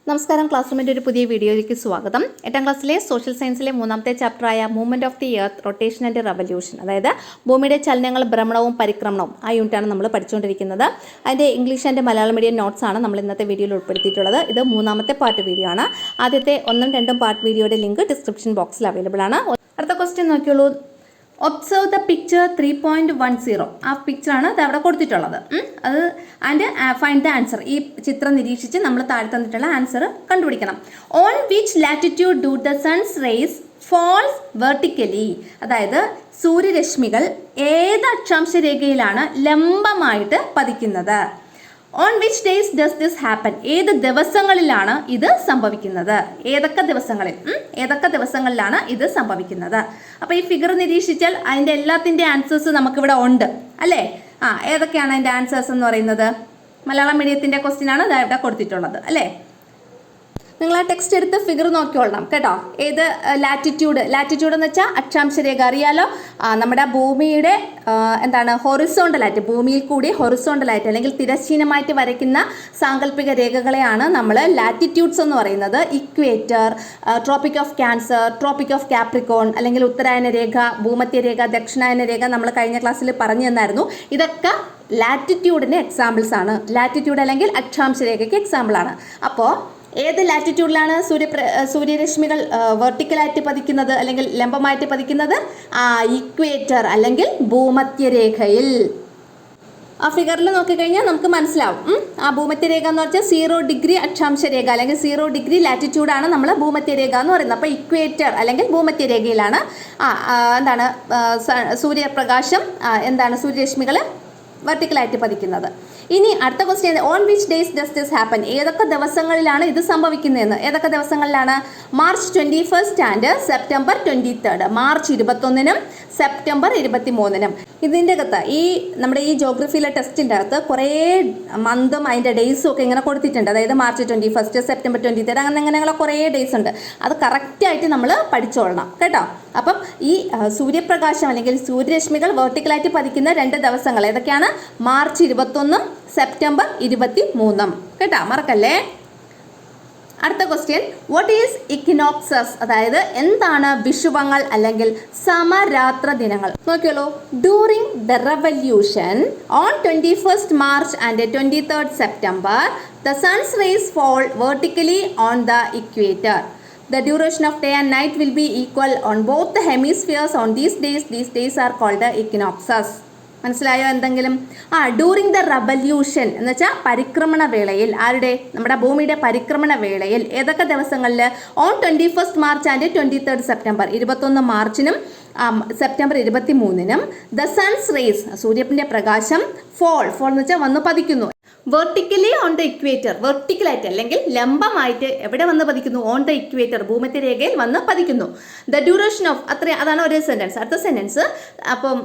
നമസ്കാരം, ക്ലാസ് റൂമിൻ്റെ ഒരു പുതിയ വീഡിയോയിലേക്ക് സ്വാഗതം. 8ാം ക്ലാസ്സിലെ സോഷ്യൽ സയൻസിലെ 3ാമത്തെ ചാപ്റ്ററായ movement of the earth, rotation and revolution, അതായത് ഭൂമിയുടെ ചലനങ്ങൾ, ഭ്രമണവും പരിക്രമണവും, ആ യൂണിറ്റാണ് നമ്മൾ പഠിച്ചുകൊണ്ടിരിക്കുന്നത്. അതിൻ്റെ ഇംഗ്ലീഷ് ആൻഡ് മലയാളം മീഡിയം നോട്ട്സാണ് നമ്മൾ ഇന്നത്തെ വീഡിയോയിൽ ഉൾപ്പെടുത്തിയിട്ടുള്ളത്. ഇത് 3ാമത്തെ പാർട്ട് വീഡിയോ ആണ്. ആദ്യത്തെ 1ഉം 2ഉം പാർട്ട് വീഡിയോയുടെ ലിങ്ക് ഡിസ്ക്രിപ്ഷൻ ബോക്സിൽ അവൈലബിൾ ആണ്. അടുത്ത ക്വസ്റ്റ്യൻ നോക്കിയോളൂ. Observe the picture 3.10. ആ പിക്ചറാണ് ഇത് അവിടെ കൊടുത്തിട്ടുള്ളത്. അത് ആൻഡ് ഫൈൻഡ് ദ ആൻസർ. ഈ ചിത്രം നിരീക്ഷിച്ച് നമ്മൾ താഴെ തന്നിട്ടുള്ള ആൻസർ കണ്ടുപിടിക്കണം. On which latitude do the sun's rays falls vertically. അതായത് സൂര്യരശ്മികൾ ഏത് അക്ഷാംശ രേഖയിലാണ് ലംബമായിട്ട് പതിക്കുന്നത്? On which days does this happen. ഏത് ദിവസങ്ങളിലാണ് ഇത് സംഭവിക്കുന്നത്? ഏതൊക്കെ ദിവസങ്ങളിലാണ് ഇത് സംഭവിക്കുന്നത്? അപ്പോൾ ഈ ഫിഗർ നിരീക്ഷിച്ചാൽ അതിൻ്റെ എല്ലാത്തിൻ്റെ ആൻസേഴ്സ് നമുക്കിവിടെ ഉണ്ട് അല്ലേ? ഏതൊക്കെയാണ് അതിൻ്റെ ആൻസേഴ്സ് എന്ന് പറയുന്നത്? മലയാളം മീഡിയത്തിൻ്റെ ക്വസ്റ്റ്യൻ ആണ് ഇവിടെ കൊടുത്തിട്ടുള്ളത് അല്ലേ? നിങ്ങൾ ആ ടെക്സ്റ്റ് എടുത്ത് ഫിഗർ നോക്കിക്കൊള്ളണം കേട്ടോ. ഏത് ലാറ്റിറ്റ്യൂഡ് എന്ന് വെച്ചാൽ അക്ഷാംശരേഖ അറിയാലോ. നമ്മുടെ ഭൂമിയുടെ ഹൊറിസോണ്ടലായിട്ട്, ഭൂമിയിൽ കൂടി ഹൊറിസോണ്ടലായിട്ട് അല്ലെങ്കിൽ തിരശ്ചീനമായിട്ട് വരയ്ക്കുന്ന സാങ്കല്പിക രേഖകളെയാണ് നമ്മൾ ലാറ്റിറ്റ്യൂഡ്സ് എന്ന് പറയുന്നത്. Equator, tropic of cancer, tropic of Capricorn, അല്ലെങ്കിൽ ഉത്തരായന രേഖ, ഭൂമധ്യരേഖ, ദക്ഷിണായന രേഖ നമ്മൾ കഴിഞ്ഞ ക്ലാസ്സിൽ പറഞ്ഞു തന്നായിരുന്നു. ഇതൊക്കെ ലാറ്റിറ്റ്യൂഡിൻ്റെ എക്സാമ്പിൾസ് ആണ്. ലാറ്റിറ്റ്യൂഡ് അല്ലെങ്കിൽ അക്ഷാംശരേഖയ്ക്ക് എക്സാമ്പിളാണ്. അപ്പോൾ ഏത് ലാറ്റിറ്റ്യൂഡിലാണ് സൂര്യരശ്മികൾ വെർട്ടിക്കലായിട്ട് പതിക്കുന്നത് അല്ലെങ്കിൽ ലംബമായിട്ട് പതിക്കുന്നത്? ഇക്വേറ്റർ അല്ലെങ്കിൽ ഭൂമധ്യരേഖയിൽ. ആ ഫിഗറിൽ നോക്കിക്കഴിഞ്ഞാൽ നമുക്ക് മനസ്സിലാവും. ആ ഭൂമധ്യരേഖ എന്ന് വെച്ചാൽ 0 ഡിഗ്രി അക്ഷാംശരേഖ അല്ലെങ്കിൽ 0 ഡിഗ്രി ലാറ്റിറ്റ്യൂഡാണ് നമ്മൾ ഭൂമധ്യരേഖ എന്ന് പറയുന്നത്. അപ്പോൾ ഇക്വേറ്റർ അല്ലെങ്കിൽ ഭൂമധ്യരേഖയിലാണ് സൂര്യപ്രകാശം സൂര്യരശ്മികൾ വെർട്ടിക്കലായിട്ട് പതിക്കുന്നത്. ഇനി അടുത്ത question, on which days does this happen. ഏതൊക്കെ ദിവസങ്ങളിലാണ് ഇത് സംഭവിക്കുന്നതെന്ന്? ഏതൊക്കെ ദിവസങ്ങളിലാണ്? March 21 and September 23. മാർച്ച് 21-നും സെപ്റ്റംബർ 23-നും. ഇതിൻ്റെ അകത്ത് നമ്മുടെ ഈ ജോഗ്രഫിയിലെ ടെസ്റ്റിൻ്റെ അകത്ത് കുറേ മന്തും അതിൻ്റെ ഡേയ്സും ഒക്കെ ഇങ്ങനെ കൊടുത്തിട്ടുണ്ട്. അതായത് മാർച്ച് 21, സെപ്റ്റംബർ 23, അങ്ങനെയുള്ള കുറേ ഡേയ്സ് ഉണ്ട്. അത് കറക്റ്റായിട്ട് നമ്മൾ പഠിച്ചോളണം കേട്ടോ. അപ്പം ഈ സൂര്യപ്രകാശം അല്ലെങ്കിൽ സൂര്യരശ്മികൾ വെർട്ടിക്കലായിട്ട് പതിക്കുന്ന 2 ദിവസങ്ങൾ ഏതൊക്കെയാണ്? മാർച്ച് 21-നും സെപ്റ്റംബർ 23-നും കേട്ടോ, മറക്കല്ലേ. അടുത്ത ക്വസ്റ്റ്യൻ, വാട്ട് ഈസ് ഇക്വിനോക്സസ്? അതായത് എന്താണ് വിഷുവങ്ങൾ അല്ലെങ്കിൽ സമരാത്ര ദിനങ്ങൾ? നോക്കിയോളൂ. During the revolution on 21st March and 23rd September the sun's rays fall vertically on the equator. The duration of day and night will be equal on both the hemispheres on these days. These days are called the equinoxes. മനസ്സിലായോ എന്തെങ്കിലും? During the revolution എന്ന് വെച്ചാൽ പരിക്രമണ വേളയിൽ. നമ്മുടെ ഭൂമിയുടെ പരിക്രമണ വേളയിൽ ഏതൊക്കെ ദിവസങ്ങളിൽ? On 21st March and 23rd September, 21 മാർച്ചിനും സെപ്റ്റംബർ 23-നും ദ സൺസ് റേസ്, സൂര്യൻ്റെ പ്രകാശം, ഫോൾ എന്ന് വെച്ചാൽ വന്ന് പതിക്കുന്നു. വെർട്ടിക്കലി ഓൺ ദ ഇക്വേറ്റർ, വെർട്ടിക്കലായിട്ട് അല്ലെങ്കിൽ ലംബമായിട്ട് എവിടെ വന്ന് പതിക്കുന്നു? ഓൺ ദ ഇക്വേറ്റർ, ഭൂമധ്യരേഖയിൽ വന്ന് പതിക്കുന്നു. ദ ഡ്യൂറേഷൻ ഓഫ്, അതാണ് ഒരു സെൻറ്റൻസ്. അടുത്ത സെൻറ്റൻസ് അപ്പം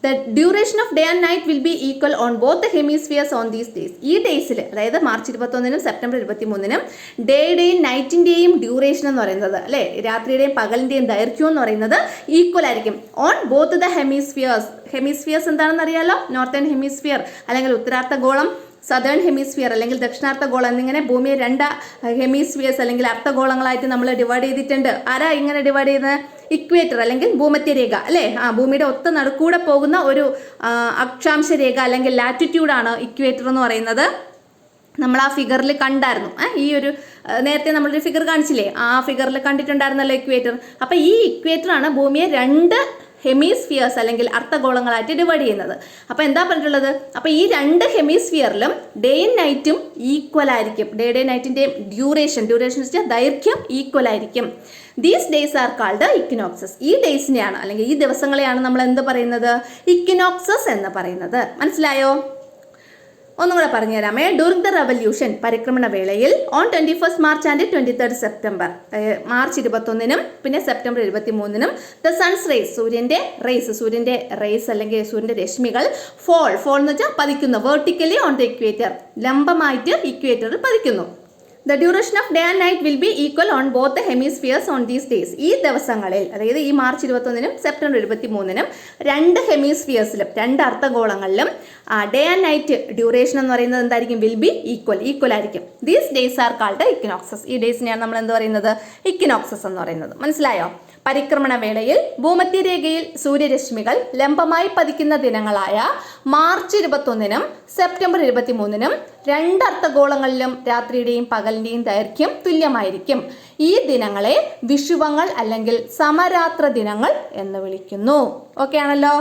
the duration of day and night will be equal on both the hemispheres on these days. ഈ ഡേയ്സിൽ, അതായത് മാർച്ച് 21-നും സെപ്റ്റംബർ 23-നും ഡേയുടെയും നൈറ്റിൻ്റെയും ഡ്യൂറേഷൻ എന്ന് പറയുന്നത് അല്ലേ, രാത്രിയുടെയും പകലിൻ്റെയും ദൈർഘ്യം എന്ന് പറയുന്നത് ഈക്വൽ ആയിരിക്കും. ഓൺ ബോത്ത് ദ ഹെമിസ്ഫിയേഴ്സ് എന്താണെന്ന് അറിയാലോ. നോർത്തേൺ ഹെമിസ്ഫിയർ അല്ലെങ്കിൽ ഉത്തരാർദ്ധഗോളം, സദേൺ ഹെമിസ്ഫിയർ അല്ലെങ്കിൽ ദക്ഷിണാർദ്ധഗോളം എന്നിങ്ങനെ ഭൂമിയെ 2 ഹെമിസ്ഫിയേഴ്സ് അല്ലെങ്കിൽ അർദ്ധഗോളങ്ങളായിട്ട് നമ്മൾ ഡിവൈഡ് ചെയ്തിട്ടുണ്ട്. ആരാ ഇങ്ങനെ ഡിവൈഡ് ചെയ്യുന്നത്? ഇക്വേറ്റർ അല്ലെങ്കിൽ ഭൂമധ്യരേഖ അല്ലേ. ഭൂമിയുടെ ഒത്ത നടുക്കൂടെ പോകുന്ന ഒരു അക്ഷാംശ രേഖ അല്ലെങ്കിൽ ലാറ്റിറ്റ്യൂഡാണ് ഇക്വേറ്റർ എന്ന് പറയുന്നത്. നമ്മൾ ആ ഫിഗറിൽ കണ്ടായിരുന്നു. നേരത്തെ നമ്മളൊരു ഫിഗർ കാണിച്ചില്ലേ, ആ ഫിഗറിൽ കണ്ടിട്ടുണ്ടായിരുന്നല്ലോ ഇക്വേറ്റർ. അപ്പോൾ ഈ ഇക്വേറ്ററാണ് ഭൂമിയെ 2 ഹെമിസ്ഫിയേഴ്സ് അല്ലെങ്കിൽ അർദ്ധഗോളങ്ങളായിട്ട് ഡിവൈഡ് ചെയ്യുന്നത്. അപ്പോൾ എന്താ പറഞ്ഞിട്ടുള്ളത്? അപ്പോൾ ഈ 2 ഹെമിസ്ഫിയറിലും ഡേയും നൈറ്റും ഈക്വൽ ആയിരിക്കും. ഡേയുടെയും നൈറ്റിൻ്റെയും ഡ്യൂറേഷൻ വെച്ചാൽ ദൈർഘ്യം ഈക്വൽ ആയിരിക്കും. These days are called equinoxes. ഈ ഡേയ്സിനെയാണ് അല്ലെങ്കിൽ ഈ ദിവസങ്ങളെയാണ് നമ്മൾ എന്ത് പറയുന്നത്? ഇക്വിനോക്സസ് എന്ന് പറയുന്നത്. മനസ്സിലായോ? ഒന്നും കൂടെ പറഞ്ഞുതരാമേ. ഡ്യൂറിംഗ് ദ റവല്യൂഷൻ, പരിക്രമണ വേളയിൽ, on 21st March and 23rd September, March 21-നും പിന്നെ സെപ്റ്റംബർ 23-നും ദ സൺസ് റേസ്, സൂര്യൻ്റെ റേസ് അല്ലെങ്കിൽ സൂര്യൻ്റെ രശ്മികൾ, ഫോൾ എന്ന് വെച്ചാൽ പതിക്കുന്നു. വെർട്ടിക്കലി ഓൺ ദ ഇക്വേറ്റർ, ലംബമായിട്ട് ഇക്വേറ്ററിൽ പതിക്കുന്നു. The duration of day and night will be equal on both the hemispheres on these days. ഈ ദിവസങ്ങളിൽ, അതായത് ഈ മാർച്ച് 21-നും സെപ്റ്റംബർ 23-നും രണ്ട് ഹെമിസ്ഫിയേഴ്സിലും, രണ്ട് അർദ്ധഗോളങ്ങളിലും ഡേ ആൻഡ് നൈറ്റ് ഡ്യൂറേഷൻ എന്ന് പറയുന്നത് എന്തായിരിക്കും? വിൽ ബി ഈക്വൽ ആയിരിക്കും. These days are called equinoxes. ഈ ഡേയ്സിനെയാണ് നമ്മൾ എന്ത് പറയുന്നത്? ഇക്വിനോക്സസ് എന്ന് പറയുന്നത്. മനസ്സിലായോ? പരിക്രമണ വേളയിൽ ഭൂമധ്യരേഖയിൽ സൂര്യരശ്മികൾ ലംബമായി പതിക്കുന്ന ദിനങ്ങളായ മാർച്ച് 21-നും സെപ്റ്റംബർ 23-നും രണ്ട് അർദ്ധഗോളങ്ങളിലും രാത്രിയുടെയും പകലിന്റെയും ദൈർഘ്യം തുല്യമായിരിക്കും. ഈ ദിനങ്ങളെ വിഷുവങ്ങൾ അല്ലെങ്കിൽ സമരാത്ര ദിനങ്ങൾ എന്ന് വിളിക്കുന്നു. ഓക്കെ ആണല്ലോ?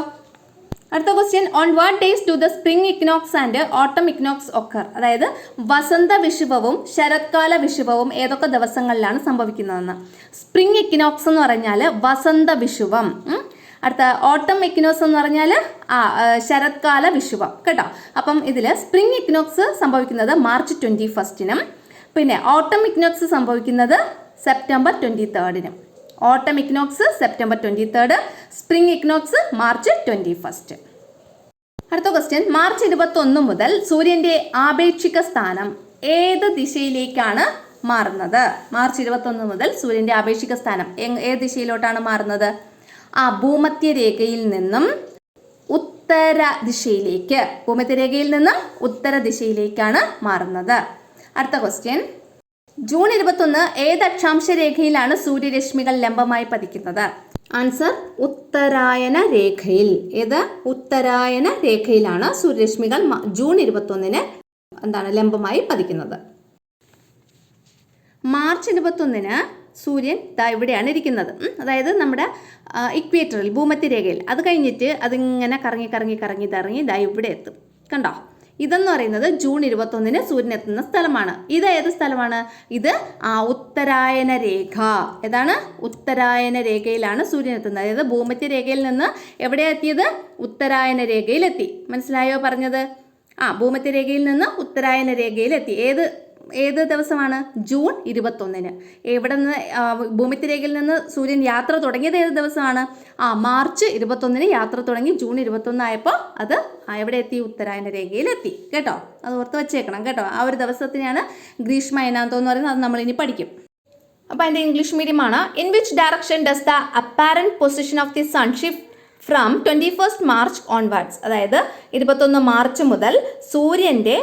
അടുത്ത question, on what days do the spring equinox and ഓട്ടം ഇക്വിനോക്സ് ഒക്കർ? അതായത് വസന്ത വിഷുവവും ശരത്കാല വിഷുവവും ഏതൊക്കെ ദിവസങ്ങളിലാണ് സംഭവിക്കുന്നതെന്ന്. സ്പ്രിംഗ് ഇക്വിനോക്സ് എന്ന് പറഞ്ഞാൽ വസന്ത വിഷുവം. അടുത്ത ഓട്ടം ഇക്വിനോക്സ് എന്ന് പറഞ്ഞാൽ ശരത്കാല വിഷുവം കേട്ടോ. അപ്പം ഇതിൽ സ്പ്രിംഗ് ഇക്വിനോക്സ് സംഭവിക്കുന്നത് മാർച്ച് 21-നും പിന്നെ ഓട്ടം ഇക്വിനോക്സ് സംഭവിക്കുന്നത് സെപ്റ്റംബർ 23-നും. ഓട്ടം equinox September 23, spring equinox March 21. അടുത്ത ക്വസ്റ്റ്യൻ, മാർച്ച് 21 മുതൽ സൂര്യന്റെ ആപേക്ഷിക സ്ഥാനം ഏത് ദിശയിലേക്കാണ് മാറുന്നത്? മാർച്ച് 21 മുതൽ സൂര്യന്റെ ആപേക്ഷിക സ്ഥാനം ഏത് ദിശയിലോട്ടാണ് മാറുന്നത്? ഭൂമധ്യരേഖയിൽ നിന്നും ഉത്തര ദിശയിലേക്ക്. ഭൂമധ്യരേഖയിൽ നിന്നും ഉത്തര ദിശയിലേക്കാണ് മാറുന്നത്. അടുത്ത ക്വസ്റ്റ്യൻ, ജൂൺ 21 ഏത് അക്ഷാംശ രേഖയിലാണ് സൂര്യരശ്മികൾ ലംബമായി പതിക്കുന്നത്? ആൻസർ ഉത്തരായന രേഖയിൽ. ഏത്? ഉത്തരായന രേഖയിലാണ് സൂര്യരശ്മികൾ ജൂൺ 21-ന് ലംബമായി പതിക്കുന്നത്. മാർച്ച് 21-ന് സൂര്യൻ ഇവിടെയാണ് ഇരിക്കുന്നത്. അതായത് നമ്മുടെ ഇക്വേറ്ററിൽ, ഭൂമധ്യരേഖയിൽ. അത് കഴിഞ്ഞിട്ട് അതിങ്ങനെ കറങ്ങി ഇവിടെ എത്തും. കണ്ടോ? ഇതെന്ന് പറയുന്നത് ജൂൺ 21-ന് സൂര്യൻ എത്തുന്ന സ്ഥലമാണ്. ഇത് ഏത് സ്ഥലമാണ്? ഇത് ഉത്തരായന രേഖ. ഏതാണ്? ഉത്തരായന രേഖയിലാണ് സൂര്യൻ എത്തുന്നത്. അതായത് ഭൂമധ്യരേഖയിൽ നിന്ന് എവിടെ എത്തിയത്? ഉത്തരായന രേഖയിലെത്തി. മനസ്സിലായോ പറഞ്ഞത്? ഭൂമധ്യരേഖയിൽ നിന്ന് ഉത്തരായന രേഖയിലെത്തി. ഏത് ദിവസമാണ്? ജൂൺ 21-ന്. എവിടെ നിന്ന്? ഭൂമധ്യരേഖയിൽ നിന്ന് സൂര്യൻ യാത്ര തുടങ്ങിയത് ഏത് ദിവസമാണ്? മാർച്ച് 21-ന് യാത്ര തുടങ്ങി. ജൂൺ 21 ആയപ്പോൾ അത് എവിടെ എത്തി? ഉത്തരായന രേഖയിലെത്തി. കേട്ടോ? അത് ഓർത്ത് വെച്ചേക്കണം കേട്ടോ. ആ ഒരു ദിവസത്തിനാണ് ഗ്രീഷ്മ അയനാന്തം എന്ന് പറയുന്നത്. അത് നമ്മളിനി പഠിക്കും. അപ്പോൾ അതിൻ്റെ ഇംഗ്ലീഷ് മീഡിയമാണ്. In which direction does the apparent position of the sun shift from 21 March onwards? അതായത് 21 മാർച്ച് മുതൽ സൂര്യൻ്റെ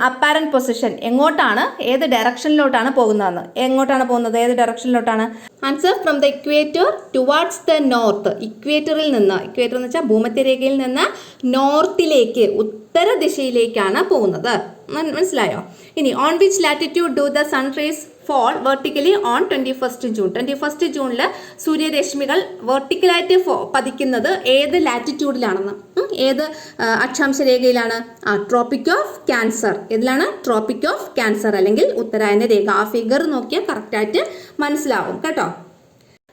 അപ്പാരന്റ് പൊസിഷൻ എങ്ങോട്ടാണ്, ഏത് ഡയറക്ഷനിലോട്ടാണ് പോകുന്നതെന്ന്. എങ്ങോട്ടാണ് പോകുന്നത്? ഏത് ഡയറക്ഷനിലോട്ടാണ്? Answer, from the equator towards the north. ഇക്വേറ്ററിൽ നിന്ന്, ഇക്വേറ്റർ എന്ന് വെച്ചാൽ ഭൂമധ്യരേഖയിൽ നിന്ന് നോർത്തിലേക്ക്, ഉത്തര ദിശയിലേക്കാണ് പോകുന്നത്. മനസ്സിലായോ? ഇനി on which latitude do the sun rays fall vertically on 21 June? 21 ജൂണിൽ സൂര്യരശ്മികൾ വെർട്ടിക്കലായിട്ട് പതിക്കുന്നത് ഏത് ലാറ്റിറ്റ്യൂഡിലാണെന്ന്, ഏത് അക്ഷാംശ രേഖയിലാണ്? Tropic of cancer. ഇതിലാണ് ട്രോപ്പിക് ഓഫ് ക്യാൻസർ അല്ലെങ്കിൽ ഉത്തരായന രേഖ. ആ ഫിഗർ നോക്കിയാൽ കറക്റ്റായിട്ട് മനസ്സിലാവും കേട്ടോ.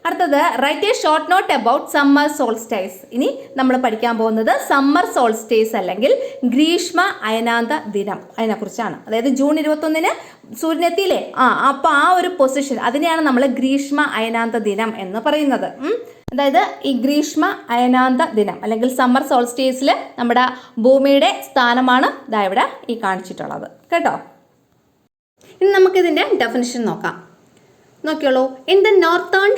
അടുത്തത്, right a short note about summer solstice. ഇനി നമ്മൾ പഠിക്കാൻ പോകുന്നത് സമ്മർ സോൾസ്റ്റൈസ് അല്ലെങ്കിൽ ഗ്രീഷ്മ അയനാന്ത ദിനം, അതിനെക്കുറിച്ചാണ്. അതായത് ജൂൺ 21-ന് സൂര്യൻ എത്തിയില്ലേ? അപ്പോൾ ആ ഒരു പൊസിഷൻ, അതിനെയാണ് നമ്മൾ ഗ്രീഷ്മ അയനാന്ത ദിനം എന്ന് പറയുന്നത്. അതായത് ഈ ഗ്രീഷ്മ അയനാന്ത ദിനം അല്ലെങ്കിൽ സമ്മർ സോൾസ്റ്റൈസിൽ നമ്മുടെ ഭൂമിയുടെ സ്ഥാനമാണ് ഇവിടെ ഈ കാണിച്ചിട്ടുള്ളത് കേട്ടോ. ഇനി നമുക്കിതിൻ്റെ ഡെഫിനിഷൻ നോക്കാം. നോക്കിയോളൂ. ഇൻ ദ നോർത്തേൺ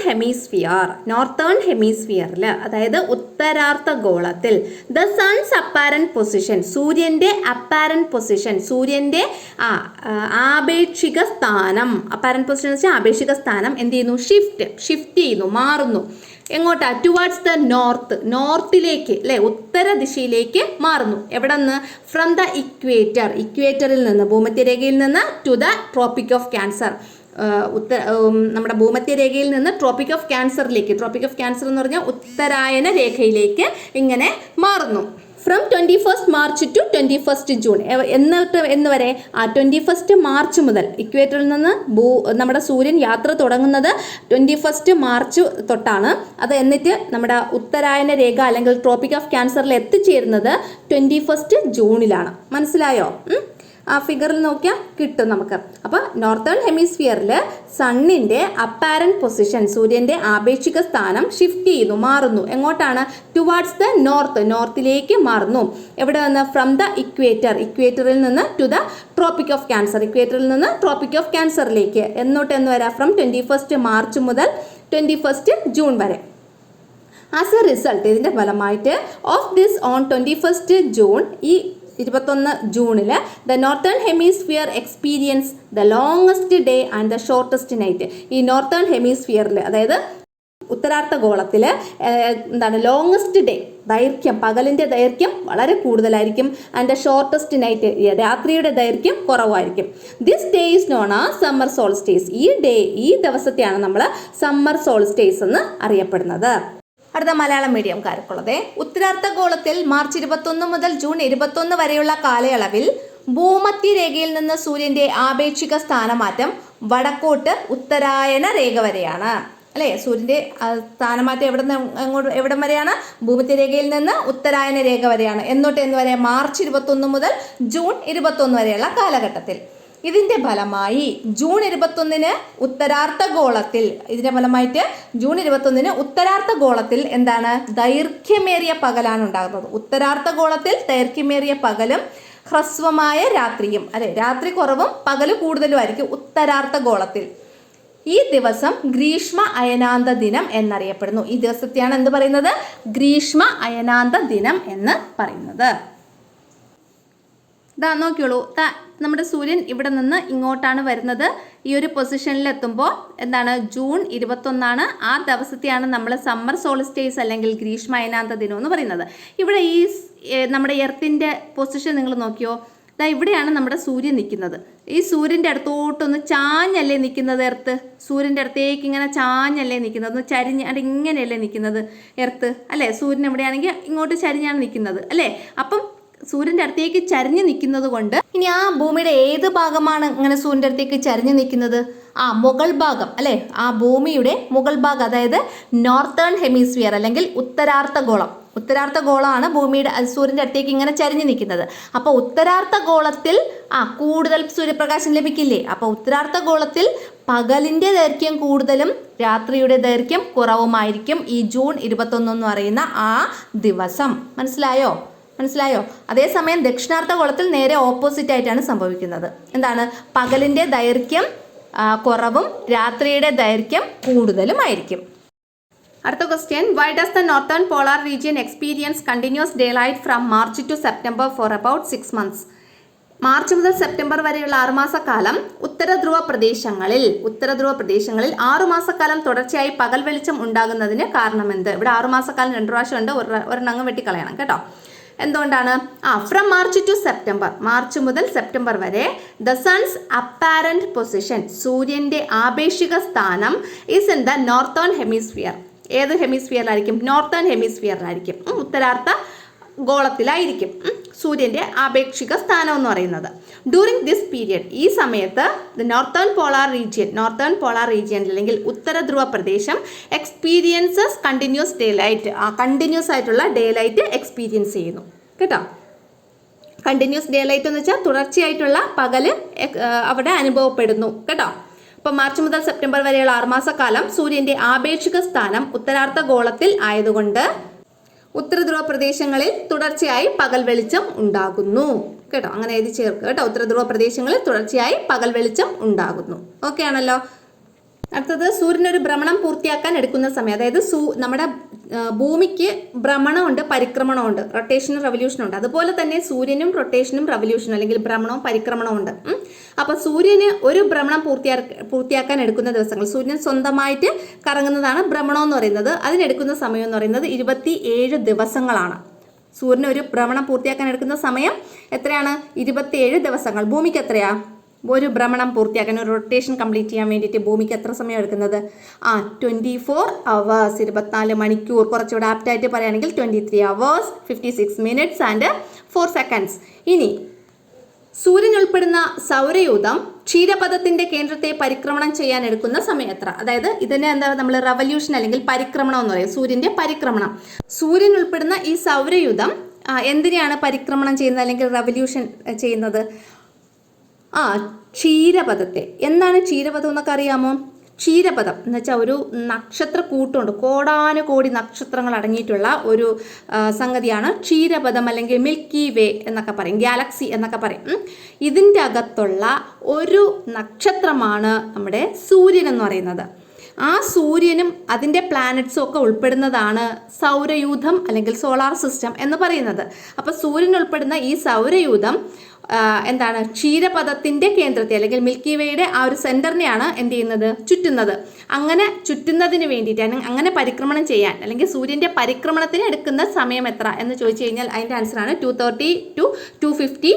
ഹെമിസ്ഫിയറിൽ, അതായത് ഉത്തരാർദ്ധ ഗോളത്തിൽ, ദ സൺസ് അപ്പാരന്റ് പൊസിഷൻ, സൂര്യൻ്റെ അപ്പാരന്റ് പൊസിഷൻ, സൂര്യൻ്റെ ആപേക്ഷിക സ്ഥാനം. അപ്പാരന്റ് പൊസിഷൻ എന്ന് വെച്ചാൽ ആപേക്ഷിക സ്ഥാനം എന്ത് ചെയ്യുന്നു? ഷിഫ്റ്റ് ചെയ്യുന്നു, മാറുന്നു. എങ്ങോട്ടാ? ടുവാർഡ്സ് ദ നോർത്ത്, നോർത്തിലേക്ക് അല്ലേ, ഉത്തര ദിശയിലേക്ക് മാറുന്നു. എവിടെ നിന്ന്? ഫ്രം ദ ഇക്വേറ്ററിൽ നിന്ന്, ഭൂമധ്യരേഖയിൽ നിന്ന്, to the tropic of cancer, നമ്മുടെ ഭൂമധ്യരേഖയിൽ നിന്ന് ട്രോപ്പിക് ഓഫ് ക്യാൻസറിലേക്ക്. ട്രോപ്പിക് ഓഫ് ക്യാൻസർ എന്ന് പറഞ്ഞാൽ ഉത്തരായന രേഖയിലേക്ക് ഇങ്ങനെ മാറുന്നു. ഫ്രം 21 മാർച്ച് ടു 21 ജൂൺ എന്ന് വരെ 21 മാർച്ച് മുതൽ ഇക്വേറ്ററിൽ നിന്ന് നമ്മുടെ സൂര്യൻ യാത്ര തുടങ്ങുന്നത് 21 മാർച്ച് തൊട്ടാണ്. അത് എന്നിട്ട് നമ്മുടെ ഉത്തരായന രേഖ അല്ലെങ്കിൽ ട്രോപ്പിക് ഓഫ് ക്യാൻസറിൽ എത്തിച്ചേരുന്നത് 21 ജൂണിലാണ്. മനസ്സിലായോ? ആ ഫിഗറിൽ നോക്കിയാൽ കിട്ടും നമുക്ക്. അപ്പോൾ നോർത്തേൺ ഹെമിസ്ഫിയറിൽ സണ്ണിൻ്റെ അപ്പാരൻറ്റ് പൊസിഷൻ, സൂര്യൻ്റെ ആപേക്ഷിക സ്ഥാനം ഷിഫ്റ്റ് ചെയ്യുന്നു, മാറുന്നു. എങ്ങോട്ടാണ്? ടുവാർഡ്സ് ദ നോർത്തിലേക്ക് മാറുന്നു. എവിടെ നിന്ന്? ഫ്രം ദ ഇക്വേറ്ററിൽ നിന്ന് to the tropic of cancer, ഇക്വേറ്ററിൽ നിന്ന് ട്രോപ്പിക് ഓഫ് ക്യാൻസറിലേക്ക്. എന്ന് വരാം? ഫ്രം 21 മാർച്ച് മുതൽ 21 ജൂൺ വരെ. ആസ് എ റിസൾട്ട്, ഇതിൻ്റെ ഫലമായിട്ട് ഓഫ് ദിസ് ഓൺ 21 ജൂൺ, ഈ 21 ജൂണിൽ the northern hemisphere experience the longest day and the shortest night. ഈ നോർത്തേൺ ഹെമിസ്ഫിയറിൽ, അതായത് ഉത്തരാർദ്ധഗോളത്തിൽ ലോങ്ങസ്റ്റ് ഡേ, ദൈർഘ്യം, പകലിൻ്റെ ദൈർഘ്യം വളരെ കൂടുതലായിരിക്കും. ആൻഡ് ദ ഷോർട്ടസ്റ്റ് നൈറ്റ്, രാത്രിയുടെ ദൈർഘ്യം കുറവായിരിക്കും. This day is known as summer solstice. ഈ ദിവസത്തെയാണ് നമ്മൾ സമ്മർ സോൾസ്റ്റേസ് എന്ന് അറിയപ്പെടുന്നത്. അടുത്ത മലയാളം മീഡിയംകാർക്കുള്ളത്, ഉത്തരാർദ്ധഗോളത്തിൽ മാർച്ച് 21 മുതൽ ജൂൺ 21 വരെയുള്ള കാലയളവിൽ ഭൂമധ്യരേഖയിൽ നിന്ന് സൂര്യൻ്റെ ആപേക്ഷിക സ്ഥാനമാറ്റം വടക്കോട്ട് ഉത്തരായന രേഖ വരെയാണ്. അല്ലേ? സൂര്യൻ്റെ സ്ഥാനമാറ്റം എവിടം വരെയാണ്? ഭൂമധ്യരേഖയിൽ നിന്ന് ഉത്തരായന രേഖ വരെയാണ്. എന്ന് വരെ? മാർച്ച് 21 മുതൽ ജൂൺ 21 വരെയുള്ള കാലഘട്ടത്തിൽ. ഇതിൻ്റെ ഫലമായി ജൂൺ 21 ഉത്തരാർദ്ധഗോളത്തിൽ, എന്താണ്? ദൈർഘ്യമേറിയ പകലാണ് ഉണ്ടാകുന്നത്. ഉത്തരാർദ്ധഗോളത്തിൽ ദൈർഘ്യമേറിയ പകലും ഹ്രസ്വമായ രാത്രിയും, അല്ലെ, രാത്രി കുറവും പകല് കൂടുതലും ആയിരിക്കും ഉത്തരാർദ്ധഗോളത്തിൽ. ഈ ദിവസം ഗ്രീഷ്മ അയനാന്ത ദിനം എന്നറിയപ്പെടുന്നു. ഈ ദിവസത്തെയാണ് എന്ത് പറയുന്നത്? ഗ്രീഷ്മ അയനാന്ത ദിനം എന്ന് പറയുന്നത്. നോക്കിയോളൂ, നമ്മുടെ സൂര്യൻ ഇവിടെ നിന്ന് ഇങ്ങോട്ടാണ് വരുന്നത്. ഈ ഒരു പൊസിഷനിൽ എത്തുമ്പോൾ ജൂൺ 21 ആ ദിവസത്തെയാണ് നമ്മൾ സമ്മർ സോളിസ്റ്റേസ് അല്ലെങ്കിൽ ഗ്രീഷ്മ അയനാന്ത ദിനം എന്ന് പറയുന്നത്. ഇവിടെ ഈ നമ്മുടെ എർത്തിൻ്റെ പൊസിഷൻ നിങ്ങൾ നോക്കിയോ? ഇവിടെയാണ് നമ്മുടെ സൂര്യൻ നിൽക്കുന്നത്. ഈ സൂര്യൻ്റെ അടുത്തോട്ടൊന്ന് ചാഞ്ഞല്ലേ നിൽക്കുന്നത് എർത്ത്? സൂര്യൻ്റെ അടുത്തേക്ക് ഇങ്ങനെ ചാഞ്ഞല്ലേ നിൽക്കുന്നത്? ഒന്ന് ചരിഞ്ഞ് ഇങ്ങനെയല്ലേ നിൽക്കുന്നത് എർത്ത്, അല്ലേ? സൂര്യൻ എവിടെയാണെങ്കിൽ ഇങ്ങോട്ട് ചരിഞ്ഞാണ് നിൽക്കുന്നത്, അല്ലേ? അപ്പം സൂര്യൻ്റെ അടുത്തേക്ക് ചരിഞ്ഞ് നിൽക്കുന്നത് കൊണ്ട് ഇനി ആ ഭൂമിയുടെ ഏത് ഭാഗമാണ് ഇങ്ങനെ സൂര്യൻ്റെ അടുത്തേക്ക് ചരിഞ്ഞ് നിൽക്കുന്നത്? മുകൾ ഭാഗം, അല്ലേ? ആ ഭൂമിയുടെ മുകൾ ഭാഗം, അതായത് നോർത്തേൺ ഹെമിസ്ഫിയർ അല്ലെങ്കിൽ ഉത്തരാർദ്ധഗോളമാണ് ഭൂമിയുടെ സൂര്യൻ്റെ അടുത്തേക്ക് ഇങ്ങനെ ചരിഞ്ഞ് നിൽക്കുന്നത്. അപ്പോൾ ഉത്തരാർദ്ധഗോളത്തിൽ കൂടുതൽ സൂര്യപ്രകാശം ലഭിക്കില്ലേ? അപ്പോൾ ഉത്തരാർദ്ധഗോളത്തിൽ പകലിൻ്റെ ദൈർഘ്യം കൂടുതലും രാത്രിയുടെ ദൈർഘ്യം കുറവുമായിരിക്കും ഈ ജൂൺ 21 എന്ന് പറയുന്ന ആ ദിവസം. മനസ്സിലായോ? അതേസമയം ദക്ഷിണാർദ്ധഗോളത്തിൽ നേരെ ഓപ്പോസിറ്റ് ആയിട്ടാണ് സംഭവിക്കുന്നത്. പകലിൻ്റെ ദൈർഘ്യം കുറവും രാത്രിയുടെ ദൈർഘ്യം കൂടുതലുമായിരിക്കും. അടുത്ത question, why does the northern polar region experience continuous day light from March to September for about 6 months? March മുതൽ സെപ്റ്റംബർ വരെയുള്ള 6 മാസക്കാലം ഉത്തരധ്രുവ പ്രദേശങ്ങളിൽ 6 മാസക്കാലം തുടർച്ചയായി പകൽ വെളിച്ചം ഉണ്ടാകുന്നതിന് കാരണമെന്ത്? ഇവിടെ 6 മാസക്കാലം 2 പ്രാവശ്യം ഉണ്ട്, ഒരെണ്ണം വെട്ടിക്കളയണം കേട്ടോ. എന്തുകൊണ്ടാണ്? From March to September, March മുതൽ സെപ്റ്റംബർ വരെ ദ സൺസ് അപ്പാരന്റ് പൊസിഷൻ, സൂര്യൻ്റെ ആപേക്ഷിക സ്ഥാനം is in the northern hemisphere. ഏത് ഹെമിസ്ഫിയറിലായിരിക്കും? നോർത്തേൺ ഹെമിസ്ഫിയറിലായിരിക്കും, ഉത്തരാർദ്ധ ഗോളത്തിലായിരിക്കും സൂര്യൻ്റെ ആപേക്ഷിക സ്ഥാനം എന്ന് പറയുന്നത്. ഡ്യൂറിങ് ദിസ് പീരിയഡ്, ഈ സമയത്ത് ദ നോർത്തേൺ പോളാർ റീജിയൻ അല്ലെങ്കിൽ ഉത്തരധ്രുവ പ്രദേശം experiences continuous day light, continuous ആയിട്ടുള്ള ഡേ ലൈറ്റ് എക്സ്പീരിയൻസ് ചെയ്യുന്നു കേട്ടോ. കണ്ടിന്യൂസ് ഡേ ലൈറ്റ് എന്ന് വെച്ചാൽ തുടർച്ചയായിട്ടുള്ള പകല് അവിടെ അനുഭവപ്പെടുന്നു കേട്ടോ. അപ്പോൾ മാർച്ച് മുതൽ സെപ്റ്റംബർ വരെയുള്ള 6 മാസക്കാലം സൂര്യൻ്റെ ആപേക്ഷിക സ്ഥാനം ഉത്തരാർദ്ധഗോളത്തിൽ ആയതുകൊണ്ട് ഉത്തരധ്രുവ പ്രദേശങ്ങളിൽ തുടർച്ചയായി പകൽ വെളിച്ചം ഉണ്ടാകുന്നു കേട്ടോ. അങ്ങനെ എഴുതി ചേർക്കുക കേട്ടോ. ഉത്തരധ്രുവ പ്രദേശങ്ങളിൽ തുടർച്ചയായി പകൽ വെളിച്ചം ഉണ്ടാകുന്നു. ഓക്കെ ആണല്ലോ. അടുത്തത്, സൂര്യനൊരു ഭ്രമണം പൂർത്തിയാക്കാൻ എടുക്കുന്ന സമയം, അതായത് നമ്മുടെ ഭൂമിക്ക് ഭ്രമണമുണ്ട്, പരിക്രമണമുണ്ട്, റൊട്ടേഷനും റെവല്യൂഷനും ഉണ്ട്. അതുപോലെ തന്നെ സൂര്യനും റൊട്ടേഷനും റെവല്യൂഷനും അല്ലെങ്കിൽ ഭ്രമണവും പരിക്രമണവും ഉണ്ട്. അപ്പോൾ സൂര്യന് ഒരു ഭ്രമണം പൂർത്തിയാക്കാൻ എടുക്കുന്ന ദിവസങ്ങൾ, സൂര്യൻ സ്വന്തമായിട്ട് കറങ്ങുന്നതാണ് ഭ്രമണം എന്ന് പറയുന്നത്. അതിനെടുക്കുന്ന സമയം എന്ന് പറയുന്നത് 27 ദിവസങ്ങളാണ്. സൂര്യന് ഒരു ഭ്രമണം പൂർത്തിയാക്കാൻ എടുക്കുന്ന സമയം എത്രയാണ്? 27 ദിവസങ്ങൾ. ഭൂമിക്ക് എത്രയാ? ഒരു ഭ്രമണം പൂർത്തിയാക്കാൻ, ഒരു റൊട്ടേഷൻ കംപ്ലീറ്റ് ചെയ്യാൻ വേണ്ടിയിട്ട് ഭൂമിക്ക് എത്ര സമയം എടുക്കുന്നത്? 24 hours, 24 മണിക്കൂർ. കുറച്ചുകൂടെ ആപ്റ്റായിട്ട് പറയുകയാണെങ്കിൽ 23 hours, 56 minutes and 4 seconds. ഇനി സൂര്യൻ ഉൾപ്പെടുന്ന സൗരയൂഥം ക്ഷീരപഥത്തിന്റെ കേന്ദ്രത്തെ പരിക്രമണം ചെയ്യാൻ എടുക്കുന്ന സമയം എത്ര? അതായത് ഇതിനെ നമ്മൾ റവല്യൂഷൻ അല്ലെങ്കിൽ പരിക്രമണം എന്ന് പറയും, സൂര്യന്റെ പരിക്രമണം. സൂര്യൻ ഉൾപ്പെടുന്ന ഈ സൗരയൂഥം എന്തിനെയാണ് പരിക്രമണം ചെയ്യുന്നത് അല്ലെങ്കിൽ റവല്യൂഷൻ ചെയ്യുന്നത്? ആ ക്ഷീരപഥത്തെ. എന്താണ് ക്ഷീരപഥം എന്നൊക്കെ അറിയാമോ? ക്ഷീരപഥം എന്ന് വെച്ചാൽ ഒരു നക്ഷത്ര കൂട്ടമുണ്ട്, കോടാനുകോടി നക്ഷത്രങ്ങൾ അടങ്ങിയിട്ടുള്ള ഒരു സംഗതിയാണ് ക്ഷീരപഥം, അല്ലെങ്കിൽ മിൽക്കി വേ എന്നൊക്കെ പറയും, ഗാലക്സി എന്നൊക്കെ പറയും. ഇതിൻ്റെ അകത്തുള്ള ഒരു നക്ഷത്രമാണ് നമ്മുടെ സൂര്യൻ എന്ന് പറയുന്നത്. ആ സൂര്യനും അതിൻ്റെ പ്ലാനറ്റ്സും ഒക്കെ ഉൾപ്പെടുന്നതാണ് സൗരയൂഥം അല്ലെങ്കിൽ സോളാർ സിസ്റ്റം എന്ന് പറയുന്നത്. അപ്പോൾ സൂര്യൻ ഉൾപ്പെടുന്ന ഈ സൗരയൂഥം എന്താണ്, ക്ഷീരപഥത്തിൻ്റെ കേന്ദ്രത്തെ അല്ലെങ്കിൽ മിൽക്കി വേയുടെ ആ ഒരു സെൻറ്ററിനെയാണ് എന്ത് ചെയ്യുന്നത്, ചുറ്റുന്നത്. അങ്ങനെ ചുറ്റുന്നതിന് വേണ്ടിയിട്ട്, അങ്ങനെ പരിക്രമണം ചെയ്യാൻ, അല്ലെങ്കിൽ സൂര്യൻ്റെ പരിക്രമണത്തിന് എടുക്കുന്ന സമയം എത്ര എന്ന് ചോദിച്ചു കഴിഞ്ഞാൽ അതിൻ്റെ ആൻസറാണ് 230 to 250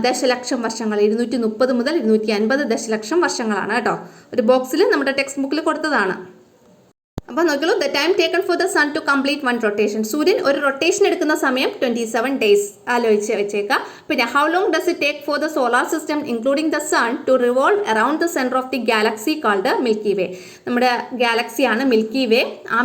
ദശലക്ഷം വർഷങ്ങൾ. 230 മുതൽ 250 ദശലക്ഷം വർഷങ്ങളാണ് കേട്ടോ. ഒരു ബോക്സിൽ നമ്മുടെ ടെക്സ്റ്റ് ബുക്കിൽ കൊടുത്തതാണ്. അപ്പോൾ നോക്കിയുള്ളൂ, the time taken for the sun to complete 1 rotation. സൂര്യൻ ഒരു റൊട്ടേഷൻ എടുക്കുന്ന സമയം 27 days ആലോചിച്ച് വെച്ചേക്കാം. പിന്നെ how long does it take for the solar system including the sun to revolve around the centre of the galaxy called milky way. നമ്മുടെ ഗാലക്സിയാണ് milky വേ. ആ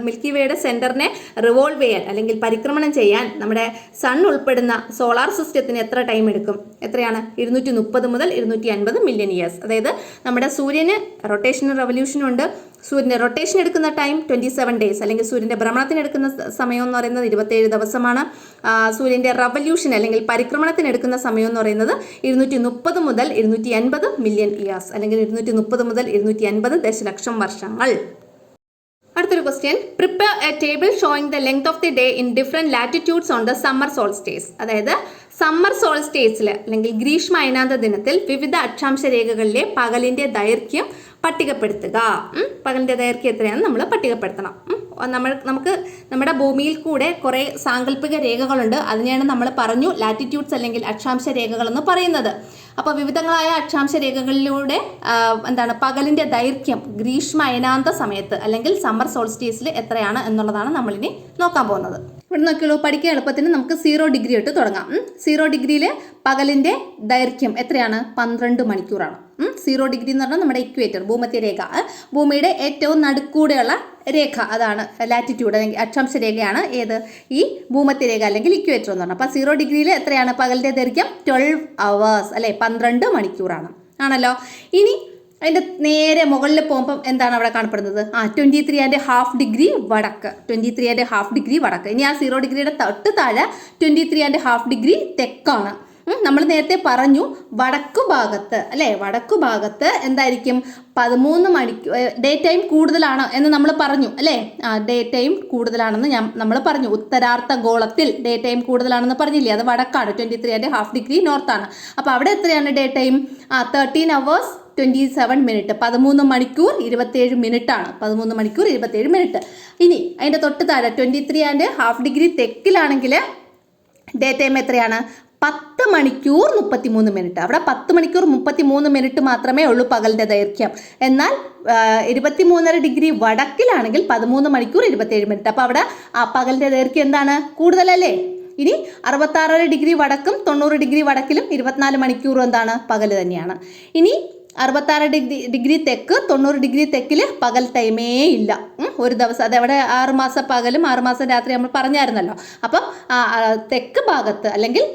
മിൽക്കി വേയുടെ സെൻറ്ററിനെ റിവോൾവ് ചെയ്യാൻ അല്ലെങ്കിൽ പരിക്രമണം ചെയ്യാൻ നമ്മുടെ സൺ ഉൾപ്പെടുന്ന സോളാർ സിസ്റ്റത്തിന് എത്ര ടൈം എടുക്കും? എത്രയാണ്? 230 മുതൽ 250 മില്യൺ ഇയേഴ്സ്. അതായത് നമ്മുടെ സൂര്യന് റൊട്ടേഷനും റെവല്യൂഷനും ഉണ്ട്. സൂര്യൻ്റെ റൊട്ടേഷൻ എടുക്കുന്ന ടൈം 27 days, അല്ലെങ്കിൽ സൂര്യൻ്റെ ഭ്രമണത്തിന് എടുക്കുന്ന സമയം എന്ന് പറയുന്നത് 27 ദിവസമാണ്. സൂര്യൻ്റെ റവല്യൂഷൻ അല്ലെങ്കിൽ പരിക്രമണത്തിന് എടുക്കുന്ന സമയം എന്ന് പറയുന്നത് 230 മുതൽ 250 മില്യൺ ഇയേഴ്സ്, അല്ലെങ്കിൽ 230 മുതൽ 250 ദശലക്ഷം വർഷങ്ങൾ. അടുത്തൊരു question, prepare a table showing the length of the day in different latitudes on the summer solstice. അതായത് സമ്മർ സോൾസ്റ്റേസിൽ അല്ലെങ്കിൽ ഗ്രീഷ്മ അയനാന്ത ദിനത്തിൽ വിവിധ അക്ഷാംശ രേഖകളിലെ പകലിൻ്റെ ദൈർഘ്യം പട്ടികപ്പെടുത്തുക. പകലിൻ്റെ ദൈർഘ്യം എത്രയാണെന്ന് നമ്മൾ പട്ടികപ്പെടുത്തണം. നമുക്ക് നമ്മുടെ ഭൂമിയിൽ കൂടെ കുറേ സാങ്കല്പിക രേഖകളുണ്ട്. അതിനെയാണ് നമ്മൾ പറഞ്ഞു ലാറ്റിറ്റ്യൂഡ്സ് അല്ലെങ്കിൽ അക്ഷാംശ രേഖകളെന്ന് പറയുന്നത്. അപ്പോൾ വിവിധങ്ങളായ അക്ഷാംശ രേഖകളിലൂടെ എന്താണ് പകലിൻ്റെ ദൈർഘ്യം ഗ്രീഷ്മ അയനാന്ത സമയത്ത് അല്ലെങ്കിൽ സമ്മർ സോൾസ്റ്റീസിൽ എത്രയാണ് എന്നുള്ളതാണ് നമ്മളിനി നോക്കാൻ പോകുന്നത്. ഇവിടെ നോക്കിയുള്ളൂ, പഠിക്കാൻ എളുപ്പത്തിന് നമുക്ക് 0 ഡിഗ്രി ഇട്ട് തുടങ്ങാം. 0 ഡിഗ്രിയിൽ പകലിൻ്റെ ദൈർഘ്യം എത്രയാണ്? 12 മണിക്കൂറാണ്. 0 ഡിഗ്രി എന്ന് പറഞ്ഞാൽ നമ്മുടെ ഇക്വേറ്റർ, ഭൂമധ്യരേഖ, ഭൂമിയുടെ ഏറ്റവും നടുക്കൂടെയുള്ള രേഖ, അതാണ് ലാറ്റിറ്റ്യൂഡ് അല്ലെങ്കിൽ അക്ഷാംശ രേഖയാണ് ഏത്? ഈ ഭൂമധ്യരേഖ അല്ലെങ്കിൽ ഇക്വേറ്റർ എന്ന് പറഞ്ഞാൽ. അപ്പോൾ 0 ഡിഗ്രിയിൽ എത്രയാണ് പകലിൻ്റെ ദൈർഘ്യം? 12 hours അല്ലേ, 12 മണിക്കൂറാണ് ആണല്ലോ. ഇനി അതിൻ്റെ നേരെ മുകളിൽ പോകുമ്പം എന്താണ് അവിടെ കാണപ്പെടുന്നത്? 23.5 ഡിഗ്രി വടക്ക്, 23.5 ഡിഗ്രി വടക്ക്. ഇനി ആ 0 ഡിഗ്രിയുടെ തൊട്ട് താഴെ 23.5 ഡിഗ്രി തെക്കാണ്. നമ്മൾ നേരത്തെ പറഞ്ഞു വടക്കു ഭാഗത്ത് അല്ലേ, വടക്കു ഭാഗത്ത് എന്തായിരിക്കും? 13 മണിക്കൂർ ഡേ ടൈം കൂടുതലാണ് എന്ന് നമ്മൾ പറഞ്ഞു അല്ലേ. ഡേ ടൈം കൂടുതലാണെന്ന് നമ്മൾ പറഞ്ഞു. ഉത്തരാർദ്ധ ഗോളത്തിൽ ഡേ ടൈം കൂടുതലാണെന്ന് പറഞ്ഞില്ലേ, അത് വടക്കാണ്. 23.5 ഡിഗ്രി നോർത്താണ്. അപ്പോൾ അവിടെ എത്രയാണ് ഡേ ടൈം? 13 hours 27 minutes, 13 മണിക്കൂർ 27 മിനിറ്റാണ്. 13 മണിക്കൂർ 27 മിനിറ്റ്. ഇനി അതിൻ്റെ തൊട്ട് താഴെ 23.5 ഡിഗ്രി തെക്കിലാണെങ്കിൽ ഡേ ടൈം എത്രയാണ്? 10 മണിക്കൂർ 33 മിനിറ്റ്. അവിടെ 10 മണിക്കൂർ 33 മിനിറ്റ് മാത്രമേ ഉള്ളൂ പകലിൻ്റെ ദൈർഘ്യം. എന്നാൽ 23.5 ഡിഗ്രി വടക്കിലാണെങ്കിൽ 13 മണിക്കൂർ 27 മിനിറ്റ്. അപ്പോൾ അവിടെ ആ പകലിൻ്റെ ദൈർഘ്യം എന്താണ്? കൂടുതലല്ലേ. ഇനി 66 ഡിഗ്രി വടക്കും 90 ഡിഗ്രി വടക്കിലും 24 മണിക്കൂറും എന്താണ്? പകൽ തന്നെയാണ്. ഇനി 66 ഡിഗ്രി തെക്ക് 90 ഡിഗ്രി തെക്കിൽ പകൽ ടൈമേ ഇല്ല ഒരു ദിവസം. അതെവിടെ 6 മാസം പകലും 6 മാസം രാത്രി നമ്മൾ പറഞ്ഞായിരുന്നല്ലോ. അപ്പം തെക്ക് ഭാഗത്ത് അല്ലെങ്കിൽ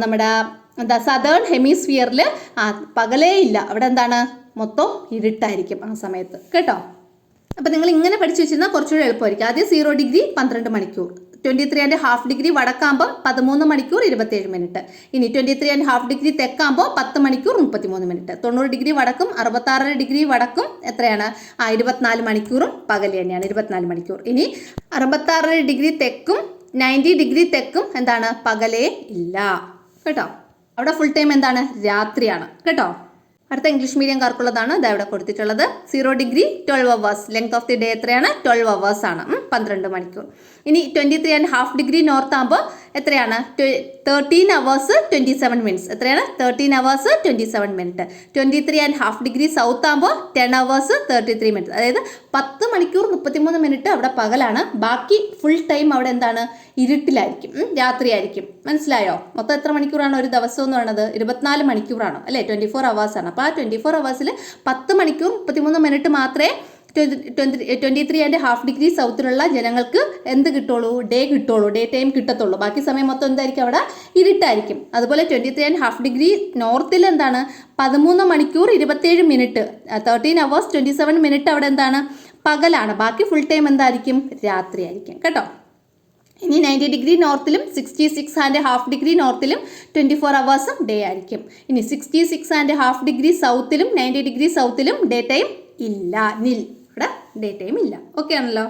നമ്മുടെ സദേൺ ഹെമിസ്ഫിയറിൽ പകലേ ഇല്ല. അവിടെ എന്താണ്? മൊത്തം ഇരുട്ടായിരിക്കും ആ സമയത്ത് കേട്ടോ. അപ്പം നിങ്ങൾ ഇങ്ങനെ പഠിച്ചു വെച്ചിരുന്നാൽ കുറച്ചുകൂടി എളുപ്പമായിരിക്കും. ആദ്യം 0 ഡിഗ്രി 12 മണിക്കൂർ, 23.5 ഡിഗ്രി വടക്കാകുമ്പോൾ 13 മണിക്കൂർ 27 മിനിറ്റ്. ഇനി 23.5 ഡിഗ്രി തെക്കാകുമ്പോൾ 10 മണിക്കൂർ 33 മിനിറ്റ്. 90 ഡിഗ്രി വടക്കും 66 ഡിഗ്രി വടക്കും എത്രയാണ്? 24 മണിക്കൂറും പകൽ തന്നെയാണ്, 24 മണിക്കൂർ. ഇനി 66 ഡിഗ്രി തെക്കും 90 ഡിഗ്രി തെക്കും എന്താണ്? പകലേ ഇല്ല കേട്ടോ. അവിടെ ഫുൾ ടൈം എന്താണ്? രാത്രിയാണ് കേട്ടോ. അടുത്ത ഇംഗ്ലീഷ് മീഡിയംകാർക്കുള്ളതാണ് ഇത് ഇവിടെ കൊടുത്തിട്ടുള്ളത്. 0 degree 12 hours, length of the day എത്രയാണ്? 12 hours ആണ്, 12 മണിക്കൂർ. ഇനി 23.5 ഡിഗ്രി നോർത്ത് ആകുമ്പോൾ എത്രയാണ്? 13 hours 27 minutes. എത്രയാണ്? 13 hours 27 minutes. 23.5 ഡിഗ്രി സൗത്ത് ആകുമ്പോൾ 10 hours 33 minutes. അതായത് 10 മണിക്കൂർ 33 മിനിറ്റ് അവിടെ പകലാണ്. ബാക്കി ഫുൾ ടൈം അവിടെ എന്താണ്? ഇരുട്ടിലായിരിക്കും, രാത്രിയായിരിക്കും. മനസ്സിലായോ? മൊത്തം എത്ര മണിക്കൂറാണ് ഒരു ദിവസം എന്ന് പറയുന്നത്? 24 മണിക്കൂറാണ് അല്ലേ, 24 hours ആണ്. അപ്പോൾ ആ 24 hours 10 മണിക്കൂർ 33 മിനിറ്റ് മാത്രമേ 23.5 ഡിഗ്രി സൗത്തിലുള്ള ജനങ്ങൾക്ക് എന്ത് കിട്ടുള്ളൂ? ഡേ കിട്ടുള്ളൂ, ഡേ ടൈം കിട്ടത്തുള്ളൂ. ബാക്കി സമയം മൊത്തം എന്തായിരിക്കും? അവിടെ ഇരുട്ടായിരിക്കും. അതുപോലെ 23.5 ഡിഗ്രി നോർത്തിൽ എന്താണ്? 13 മണിക്കൂർ 27 മിനിറ്റ്, 13 hours 27 മിനിറ്റ് അവിടെ എന്താണ്? പകലാണ്. ബാക്കി ഫുൾ ടൈം എന്തായിരിക്കും? രാത്രി ആയിരിക്കും കേട്ടോ. ഇനി 90 ഡിഗ്രി നോർത്തിലും 66.5 ഡിഗ്രി നോർത്തിലും 24 അവേഴ്സും ഡേ ആയിരിക്കും. ഇനി 66.5 ഡിഗ്രി സൗത്തിലും 90 ഡിഗ്രി സൗത്തിലും ഡേ ടൈം ഇല്ല, നിൽ. ഇവിടെ ഡേ ടൈം ഇല്ല. ഓക്കെ ആണല്ലോ.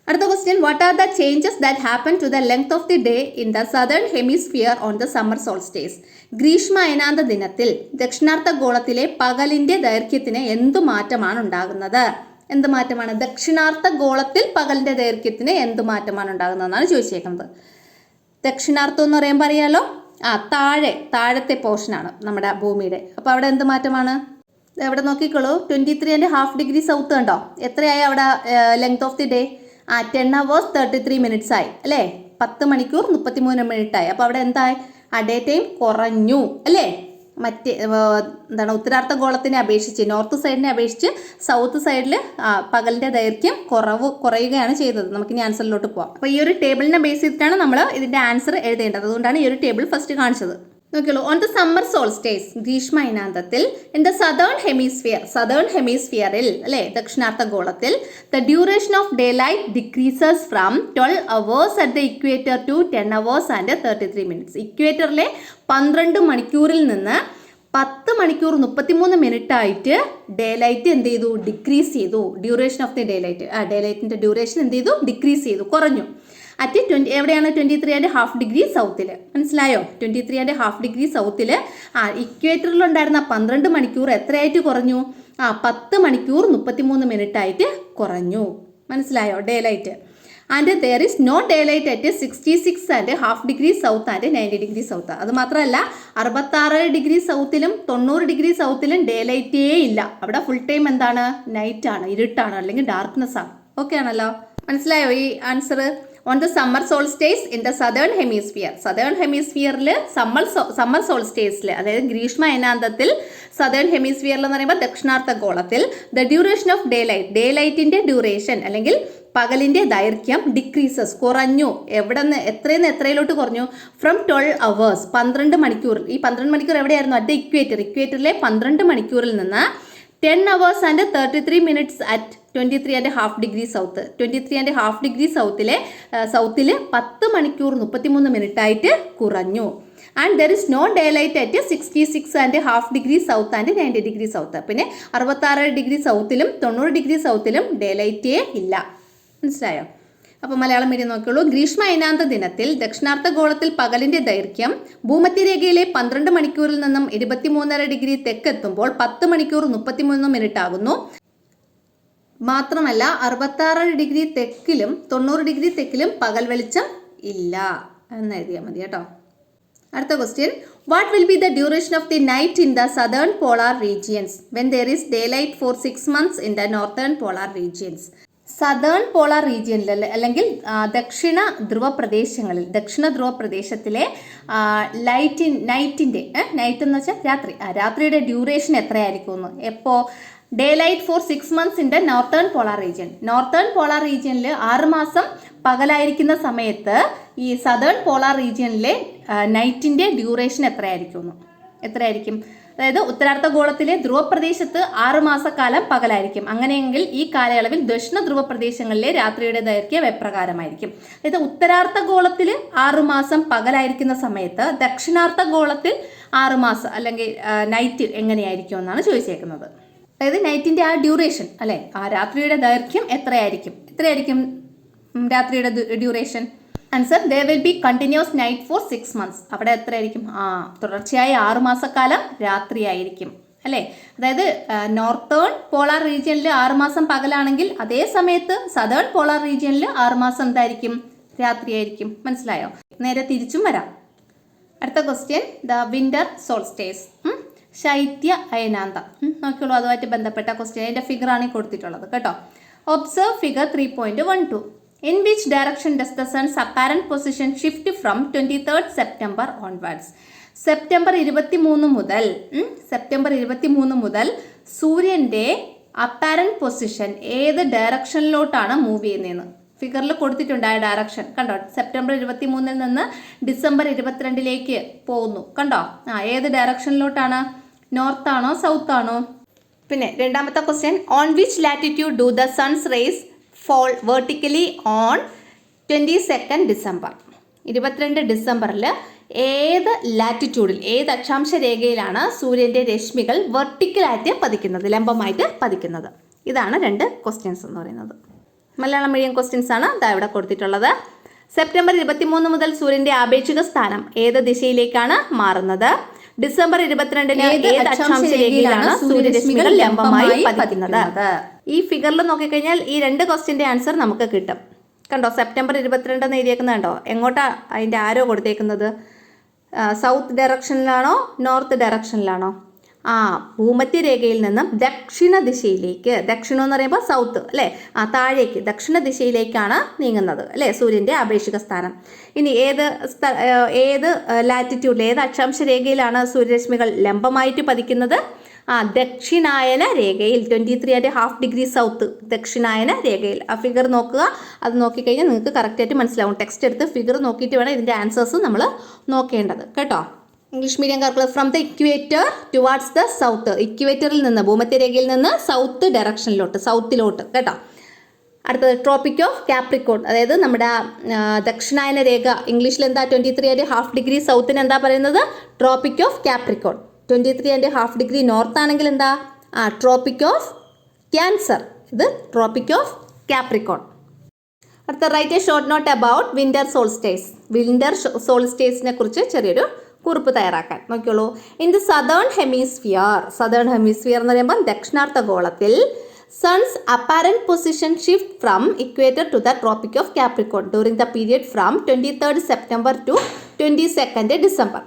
അടുത്ത question, what are the changes that happen to the length of the day in the southern hemisphere on the summer solstice? ഗ്രീഷ്മ അയനാന്ത ദിനത്തിൽ ദക്ഷിണാർദ്ധ ഗോളത്തിലെ പകലിന്റെ ദൈർഘ്യത്തിന് എന്തു മാറ്റമാണ് ഉണ്ടാകുന്നത്? എന്ത് മാറ്റമാണ്? ദക്ഷിണാർദ്ധ ഗോളത്തിൽ പകലിന്റെ ദൈർഘ്യത്തിന് എന്ത് മാറ്റമാണ് ഉണ്ടാകുന്നതെന്നാണ് ചോദിച്ചേക്കുന്നത്. ദക്ഷിണാർത്ഥം എന്ന് പറയുമ്പോൾ അറിയാലോ, താഴത്തെ പോർഷനാണ് നമ്മുടെ ഭൂമിയുടെ. അപ്പോൾ അവിടെ എന്ത് മാറ്റമാണ്? എവിടെ നോക്കിക്കോളൂ, 23.5 ഡിഗ്രി സൗത്ത് കണ്ടോ? എത്രയായി അവിടെ length of the day? 10 hours 33 minutes ആയി അല്ലേ? 10 മണിക്കൂർ 33 മിനിറ്റ് ആയി. അപ്പോൾ അവിടെ എന്തായി? ഡേ ടൈം കുറഞ്ഞു അല്ലേ? മറ്റേ എന്താണ്, ഉത്തരാർദ്ധ ഗോളത്തിനെ അപേക്ഷിച്ച്, നോർത്ത് സൈഡിനെ അപേക്ഷിച്ച് സൗത്ത് സൈഡിൽ പകലിൻ്റെ ദൈർഘ്യം കുറയുകയാണ് ചെയ്തത്. നമുക്കിനി ആൻസറിലോട്ട് പോവാം. അപ്പോൾ ഈ ഒരു ടേബിളിനെ ബേസ് ചെയ്തിട്ടാണ് നമ്മൾ ഇതിൻ്റെ ആൻസർ എഴുതേണ്ടത്. അതുകൊണ്ടാണ് ഈ ഒരു ടേബിൾ ഫസ്റ്റ് കാണിച്ചത്. നോക്കിയുള്ളൂ, ഓൺ ദ സമ്മർ സോൾസ്റ്റേസ് ഗ്രീഷ്മ അയനാന്തത്തിൽ ഇൻ ദ സദേൺ ഹെമിസ്ഫിയറിൽ അല്ലേ, ദക്ഷിണാർദ്ധ ഗോളത്തിൽ the duration of day light decreases from 12 hours at the equator to 10 hours and 33 minutes. ഇക്വേറ്ററിലെ 12 മണിക്കൂറിൽ നിന്ന് 10 മണിക്കൂർ 33 മിനിറ്റ് ആയിട്ട് ഡേ ലൈറ്റ് എന്ത് ചെയ്തു? ഡിക്രീസ് ചെയ്തു. ഡ്യൂറേഷൻ ഓഫ് ദി ഡേ ലൈറ്റിൻ്റെ ഡ്യൂറേഷൻ എന്ത് ചെയ്തു? ഡിക്രീസ് ചെയ്തു, കുറഞ്ഞു. അറ്റ് എവിടെയാണ്? 23.5 ഡിഗ്രി സൗത്തിൽ. മനസ്സിലായോ? 23.5 ഡിഗ്രി സൗത്തിൽ ഇക്വേറ്ററിലുണ്ടായിരുന്ന 12 മണിക്കൂർ എത്രയായിട്ട് കുറഞ്ഞു? 10 മണിക്കൂർ 33 മിനിറ്റ് ആയിട്ട് കുറഞ്ഞു. മനസ്സിലായോ? Day light. And there is no day light at 66.5 degree south and 90 degree south. അത് മാത്രമല്ല 66 ഡിഗ്രി സൗത്തിലും 90 ഡിഗ്രി സൗത്തിലും ഡേ ലൈറ്റേ ഇല്ല. അവിടെ ഫുൾ ടൈം എന്താണ്? നൈറ്റ് ആണ്, ഇരുട്ടാണ്, അല്ലെങ്കിൽ ഡാർക്ക്നെസ് ആണ്. ഓക്കെ ആണല്ലോ. മനസ്സിലായോ ഈ answer? On the summer solstice in the southern ഹെമിസ്ഫിയറിൽ സമ്മർ സോൾസ്റ്റേസിൽ, അതായത് ഗ്രീഷ്മ അയനാന്തത്തിൽ സദേൺ ഹെമിസ്ഫിയറിൽ എന്ന് പറയുമ്പോൾ ദക്ഷിണാർദ്ധ ഗോളത്തിൽ ദ ഡ്യൂറേഷൻ ഓഫ് ഡേ ലൈറ്റിന്റെ ഡ്യൂറേഷൻ അല്ലെങ്കിൽ പകലിന്റെ ദൈർഘ്യം ഡിക്രീസസ് കുറഞ്ഞു. എത്രയിലോട്ട് കുറഞ്ഞു? ഫ്രം 12 hours 12 മണിക്കൂർ. ഈ 12 മണിക്കൂർ എവിടെയായിരുന്നു? അറ്റ് ഇക്വേറ്ററിലെ 12 മണിക്കൂറിൽ നിന്ന് 10 hours and 33 minutes at 23.5 degree south. 23.5 degree സൗത്തിൽ 10 മണിക്കൂർ 33 മിനിറ്റ് ആയിട്ട് കുറഞ്ഞു. And there is no day light at 66.5 degree south and 90 degree south. പിന്നെ 66 ഡിഗ്രി സൗത്തിലും 90 ഡിഗ്രി സൗത്തിലും ഡേ ലൈറ്റേ ഇല്ല. മനസ്സിലായോ? അപ്പോൾ മലയാളം മീഡിയം നോക്കിയുള്ളൂ. ഗ്രീഷ്മ അയനാന്ത ദിനത്തിൽ ദക്ഷിണാർദ്ധ ഗോളത്തിൽ പകലിന്റെ ദൈർഘ്യം ഭൂമധ്യരേഖയിലെ 12 മണിക്കൂറിൽ നിന്നും 23.5 ഡിഗ്രി തെക്കെത്തുമ്പോൾ 10 മണിക്കൂർ 33 മിനിറ്റ് ആകുന്നു. മാത്രമല്ല 66 ഡിഗ്രി തെക്കിലും 90 ഡിഗ്രി തെക്കിലും പകൽ വെളിച്ചം ഇല്ല എന്ന് എഴുതിയാൽ മതി കേട്ടോ. അടുത്ത question, what will be the duration of the night in the southern polar regions when there is day light for 6 months in the northern polar regions? Southern polar റീജിയനിൽ അല്ലെങ്കിൽ ദക്ഷിണ ധ്രുവ പ്രദേശത്തിലെ നൈറ്റ് എന്ന് വെച്ചാൽ രാത്രിയുടെ ഡ്യൂറേഷൻ എത്രയായിരിക്കും? എപ്പോൾ? Day light for 6 months in the northern polar റീജിയനിൽ 6 മാസം പകലായിരിക്കുന്ന സമയത്ത് ഈ സദേൺ പോളാർ റീജിയനിലെ നൈറ്റിന്റെ ഡ്യൂറേഷൻ എത്രയായിരിക്കും? അതായത് ഉത്തരാർദ്ധ ഗോളത്തിലെ ധ്രുവപ്രദേശത്ത് 6 മാസക്കാലം പകലായിരിക്കും. അങ്ങനെയെങ്കിൽ ഈ കാലയളവിൽ ദക്ഷിണ ധ്രുവ പ്രദേശങ്ങളിലെ രാത്രിയുടെ ദൈർഘ്യം എപ്രകാരമായിരിക്കും? അതായത് ഉത്തരാർദ്ധ ഗോളത്തിൽ 6 മാസം പകലായിരിക്കുന്ന സമയത്ത് ദക്ഷിണാർദ്ധ ഗോളത്തിൽ 6 മാസം അല്ലെങ്കിൽ നൈറ്റ് എങ്ങനെയായിരിക്കും എന്നാണ് ചോദിച്ചേക്കുന്നത്. അതായത് നൈറ്റിന്റെ ആ ഡ്യൂറേഷൻ അല്ലെ, ആ രാത്രിയുടെ ദൈർഘ്യം എത്രയായിരിക്കും രാത്രിയുടെ duration? Answer, they will be continuous night for 6 months. അവിടെ എത്രയായിരിക്കും? തുടർച്ചയായി 6 മാസക്കാലം രാത്രിയായിരിക്കും അല്ലേ. അതായത് നോർത്തേൺ പോളാർ റീജിയനിൽ 6 മാസം പകലാണെങ്കിൽ അതേ സമയത്ത് സദേൺ പോളാർ റീജിയനിൽ 6 മാസം എന്തായിരിക്കും? രാത്രിയായിരിക്കും. മനസ്സിലായോ? നേരെ തിരിച്ചും വരാം. അടുത്ത ക്വസ്റ്റ്യൻ, ദ വിന്റർ സോൾസ്റ്റേസ്, ശൈത്യ അയനാന്തം. നോക്കിയുള്ളൂ, അതുമായിട്ട് ബന്ധപ്പെട്ട ക്വസ്റ്റ്യൻ. അതിന്റെ ഫിഗറാണ് കൊടുത്തിട്ടുള്ളത് കേട്ടോ. Observe figure 3.12. In which direction does the sun's apparent position shift from 23rd September onwards? September 23 മുതൽ സൂര്യന്റെ അപ്പാരന്റ് പൊസിഷൻ ഏത് ഡയറക്ഷനിലോട്ടാണ് മൂവ് ചെയ്യുന്നതെന്ന് ഫിഗറിൽ കൊടുത്തിട്ടുണ്ട്. ആ ഡയറക്ഷൻ കണ്ടോ, സെപ്റ്റംബർ 23 നിന്ന് ഡിസംബർ 22 പോകുന്നു കണ്ടോ. ഏത് ഡയറക്ഷനിലോട്ടാണ്? നോർത്ത് ആണോ സൗത്ത് ആണോ? പിന്നെ രണ്ടാമത്തെ question, on which latitude do the sun's rays fall vertically on 22 December? 22 ഡിസംബറിൽ ഏത് ലാറ്റിറ്റ്യൂഡിൽ, ഏത് അക്ഷാംശ രേഖയിലാണ് സൂര്യൻ്റെ രശ്മികൾ വെർട്ടിക്കലായിട്ട് പതിക്കുന്നത്, ലംബമായിട്ട് പതിക്കുന്നത്? ഇതാണ് 2 ക്വസ്റ്റ്യൻസ് എന്ന് പറയുന്നത്. മലയാളം മീഡിയം ക്വസ്റ്റ്യൻസ് ആണ് ഇതാ ഇവിടെ കൊടുത്തിട്ടുള്ളത്. സെപ്റ്റംബർ 23 മുതൽ സൂര്യൻ്റെ ആപേക്ഷിക സ്ഥാനം ഏത് ദിശയിലേക്കാണ് മാറുന്നത്? ഡിസംബർ 22 ഏത് അക്ഷാംശ രേഖയിലാണ് സൂര്യരശ്മികൾ ലംബമായി പതിക്കുന്നത്? ഈ ഫിഗറിൽ നോക്കിക്കഴിഞ്ഞാൽ ഈ 2 ക്വസ്റ്റ്യൻ്റെ ആൻസർ നമുക്ക് കിട്ടും. കണ്ടോ, സെപ്റ്റംബർ 22 എന്ന് എഴുതിയേക്കുന്നത് കണ്ടോ, എങ്ങോട്ടാ അതിൻ്റെ ആരോ കൊടുത്തേക്കുന്നത്? South ഡയറക്ഷനിലാണോ north ഡയറക്ഷനിലാണോ? ഭൂമധ്യരേഖയിൽ നിന്നും ദക്ഷിണ ദിശയിലേക്ക്, ദക്ഷിണം എന്ന് പറയുമ്പോൾ സൗത്ത് അല്ലേ, താഴേക്ക് ദക്ഷിണ ദിശയിലേക്കാണ് നീങ്ങുന്നത് അല്ലേ സൂര്യൻ്റെ ആപേക്ഷിക സ്ഥാനം. ഇനി ഏത് ലാറ്റിറ്റ്യൂഡിൽ, ഏത് അക്ഷാംശ രേഖയിലാണ് സൂര്യരശ്മികൾ ലംബമായിട്ട് പതിക്കുന്നത്? ദക്ഷിണായന രേഖയിൽ, 23.5 ഡിഗ്രി സൗത്ത് ദക്ഷിണായന രേഖയിൽ. ആ ഫിഗർ നോക്കുക, അത് നോക്കിക്കഴിഞ്ഞാൽ നിങ്ങൾക്ക് കറക്റ്റായിട്ട് മനസ്സിലാവും. ടെക്സ്റ്റ് എടുത്ത് ഫിഗർ നോക്കിയിട്ട് വേണം ഇതിൻ്റെ ആൻസേഴ്സ് നമ്മൾ നോക്കേണ്ടത് കേട്ടോ. ഇംഗ്ലീഷ് മീഡിയംകാർക്ക് from the equator towards the south, ഇക്വേറ്ററിൽ നിന്ന്, ഭൂമധ്യരേഖയിൽ നിന്ന് സൗത്ത് ഡയറക്ഷനിലോട്ട്, സൗത്തിലോട്ട് കേട്ടോ. അടുത്തത് ട്രോപ്പിക് ഓഫ് കാപ്രിക്കോൺ, അതായത് നമ്മുടെ ദക്ഷിണായന രേഖ, ഇംഗ്ലീഷിൽ എന്താ 23.5 ഡിഗ്രി സൗത്തിന് എന്താ പറയുന്നത്? Tropic of capricorn. 23.5 degree north ആണെങ്കിൽ എന്താ? Tropic of cancer. ഇത് ട്രോപ്പിക് ഓഫ് കാപ്രിക്കോൺ. അടുത്ത write a short note about winter solstice. Winter സോൾസ്റ്റേസിനെ കുറിച്ച് ചെറിയൊരു കുറിപ്പ് തയ്യാറാക്കാൻ നോക്കിയോളൂ. In the southern hemisphere, southern hemisphere എന്ന് പറയുമ്പോൾ ദക്ഷിണാർദ്ധഗോളത്തിൽ sun's apparent position shift from equator to the tropic of capricorn during the period from 23 September to 22 December.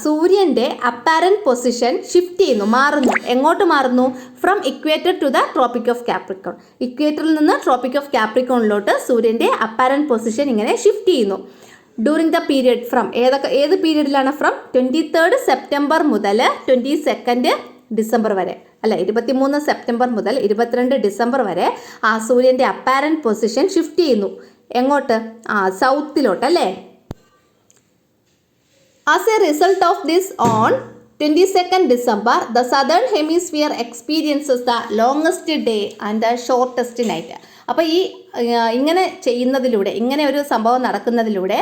സൂര്യൻ്റെ അപ്പാരന്റ് പൊസിഷൻ ഷിഫ്റ്റ് ചെയ്യുന്നു, മാറുന്നു. എങ്ങോട്ട് മാറുന്നു? From equator to the tropic of capricorn. ഇക്വേറ്ററിൽ നിന്ന് ട്രോപ്പിക് ഓഫ് കാപ്രിക്കോണിലോട്ട് സൂര്യൻ്റെ അപ്പാരന്റ് പൊസിഷൻ ഇങ്ങനെ ഷിഫ്റ്റ് ചെയ്യുന്നു. ഡ്യൂറിംഗ് ദ പീരിയഡ് ഫ്രം, ഏത് പീരീഡിലാണ്? ഫ്രം 23 സെപ്റ്റംബർ മുതൽ 22 ഡിസംബർ വരെ, അല്ല 23 സെപ്റ്റംബർ മുതൽ 22 ഡിസംബർ വരെ സൂര്യൻ്റെ അപ്പാരന്റ് പൊസിഷൻ ഷിഫ്റ്റ് ചെയ്യുന്നു. എങ്ങോട്ട്? സൗത്തിലോട്ട് അല്ലേ. As a result of this, on 22 December, the southern hemisphere experiences the longest day and the shortest night. അപ്പോൾ ഇങ്ങനെ ചെയ്യുന്നതിലൂടെ, ഇങ്ങനെ ഒരു സംഭവം നടക്കുന്നതിലൂടെ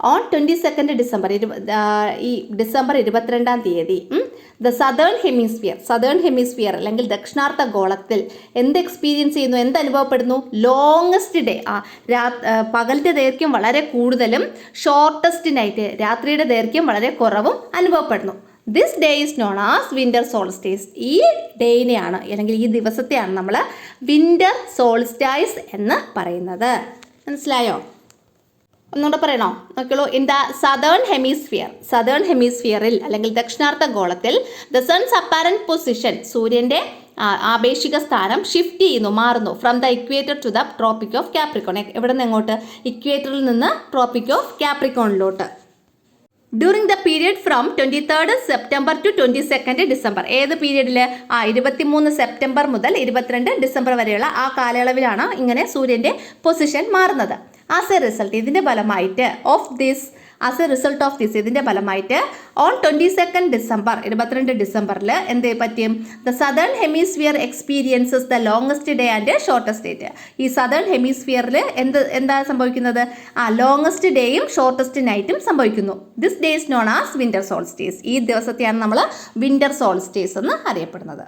ഓൺ 22 ഡിസംബർ, ഈ ഡിസംബർ 22 ദ സദേൺ ഹെമിസ്ഫിയർ അല്ലെങ്കിൽ ദക്ഷിണാർദ്ധ ഗോളത്തിൽ എന്ത് എക്സ്പീരിയൻസ് ചെയ്യുന്നു, എന്ത് അനുഭവപ്പെടുന്നു? ലോങ്ങസ്റ്റ് ഡേ, പകലിൻ്റെ ദൈർഘ്യം വളരെ കൂടുതലും, ഷോർട്ടസ്റ്റ് നൈറ്റ്, രാത്രിയുടെ ദൈർഘ്യം വളരെ കുറവും അനുഭവപ്പെടുന്നു. This day is known as winter solstice. ഈ ഡേയിനെയാണ്, അല്ലെങ്കിൽ ഈ ദിവസത്തെയാണ് നമ്മൾ വിൻ്റർ സോൾസ്റ്റൈസ് എന്ന് പറയുന്നത്. മനസ്സിലായോ? ഒന്നുകൂടെ പറയണോ? നോക്കിയോളൂ. ഇൻ ദ സദേൺ ഹെമിസ്ഫിയറിൽ അല്ലെങ്കിൽ ദക്ഷിണാർദ്ധ ഗോളത്തിൽ ദ സൺസ് അപ്പാരന്റ് പൊസിഷൻ, സൂര്യൻ്റെ ആപേക്ഷിക സ്ഥാനം ഷിഫ്റ്റ് ചെയ്യുന്നു, മാറുന്നു. From the equator to the tropic of capricorn. എവിടെ നിന്ന് എങ്ങോട്ട്? ഇക്വേറ്ററിൽ നിന്ന് ട്രോപ്പിക് ഓഫ് കാപ്രിക്കോണിലോട്ട്. During the period from 23 September to 22 December. ഏത് പീരീഡിൽ? 23 സെപ്റ്റംബർ മുതൽ 22 ഡിസംബർ വരെയുള്ള ആ കാലയളവിലാണ് ഇങ്ങനെ സൂര്യൻ്റെ പൊസിഷൻ മാറുന്നത്. ആസ് എ റിസൾട്ട്, ഇതിൻ്റെ ഫലമായിട്ട് ഇതിൻ്റെ ഫലമായിട്ട് ഓൺ 22 ഡിസംബർ, 22 ഡിസംബറിൽ എന്ത് പറ്റും? The southern hemisphere experiences the longest day and shortest date. ഈ സദേൺ ഹെമിസ്ഫിയറിൽ എന്താ സംഭവിക്കുന്നത്? ലോങ്ങസ്റ്റ് ഡേയും ഷോർട്ടസ്റ്റ് നൈറ്റും സംഭവിക്കുന്നു. This day is known as winter solstice. ഈ ദിവസത്തെയാണ് നമ്മൾ വിൻ്റർ സോൾസ്റ്റേസ് എന്ന് അറിയപ്പെടുന്നത്.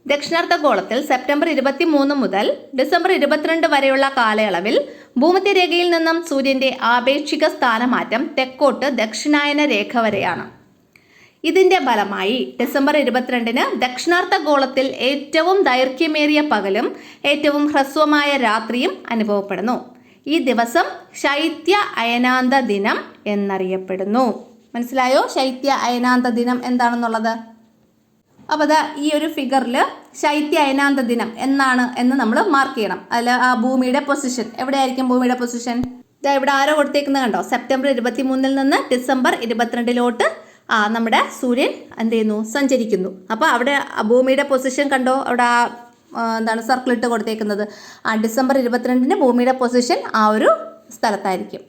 ദക്ഷിണാർദ്ധഗോളത്തിൽ സെപ്റ്റംബർ 23 മുതൽ ഡിസംബർ 22 വരെയുള്ള കാലയളവിൽ ഭൂമധ്യരേഖയിൽ നിന്നും സൂര്യൻ്റെ ആപേക്ഷിക സ്ഥാനമാറ്റം തെക്കോട്ട് ദക്ഷിണായന രേഖ വരെയാണ്. ഇതിൻ്റെ ഫലമായി ഡിസംബർ 22 ദക്ഷിണാർദ്ധഗോളത്തിൽ ഏറ്റവും ദൈർഘ്യമേറിയ പകലും ഏറ്റവും ഹ്രസ്വമായ രാത്രിയും അനുഭവപ്പെടുന്നു. ഈ ദിവസം ശൈത്യ അയനാന്ത ദിനം എന്നറിയപ്പെടുന്നു. മനസ്സിലായോ? ശൈത്യ അയനാന്ത ദിനം എന്താണെന്നുള്ളത്? അപ്പോൾ അതാ ഈ ഒരു ഫിഗറിൽ ശൈത്യ അയനാന്ത ദിനം എന്നാണ് എന്ന് നമ്മൾ മാർക്ക് ചെയ്യണം. അതിൽ ആ ഭൂമിയുടെ പൊസിഷൻ എവിടെയായിരിക്കും? ഭൂമിയുടെ പൊസിഷൻ ഇതാ ഇവിടെ ആരോ കൊടുത്തേക്കുന്നത് കണ്ടോ? സെപ്റ്റംബർ 23 നിന്ന് ഡിസംബർ 22 നമ്മുടെ സൂര്യൻ എന്ത് ചെയ്യുന്നു? സഞ്ചരിക്കുന്നു. അപ്പോൾ അവിടെ ഭൂമിയുടെ പൊസിഷൻ കണ്ടോ? അവിടെ എന്താണ് സർക്കിളിട്ട് കൊടുത്തേക്കുന്നത്. ഡിസംബർ 22 ഭൂമിയുടെ പൊസിഷൻ ആ ഒരു സ്ഥലത്തായിരിക്കും.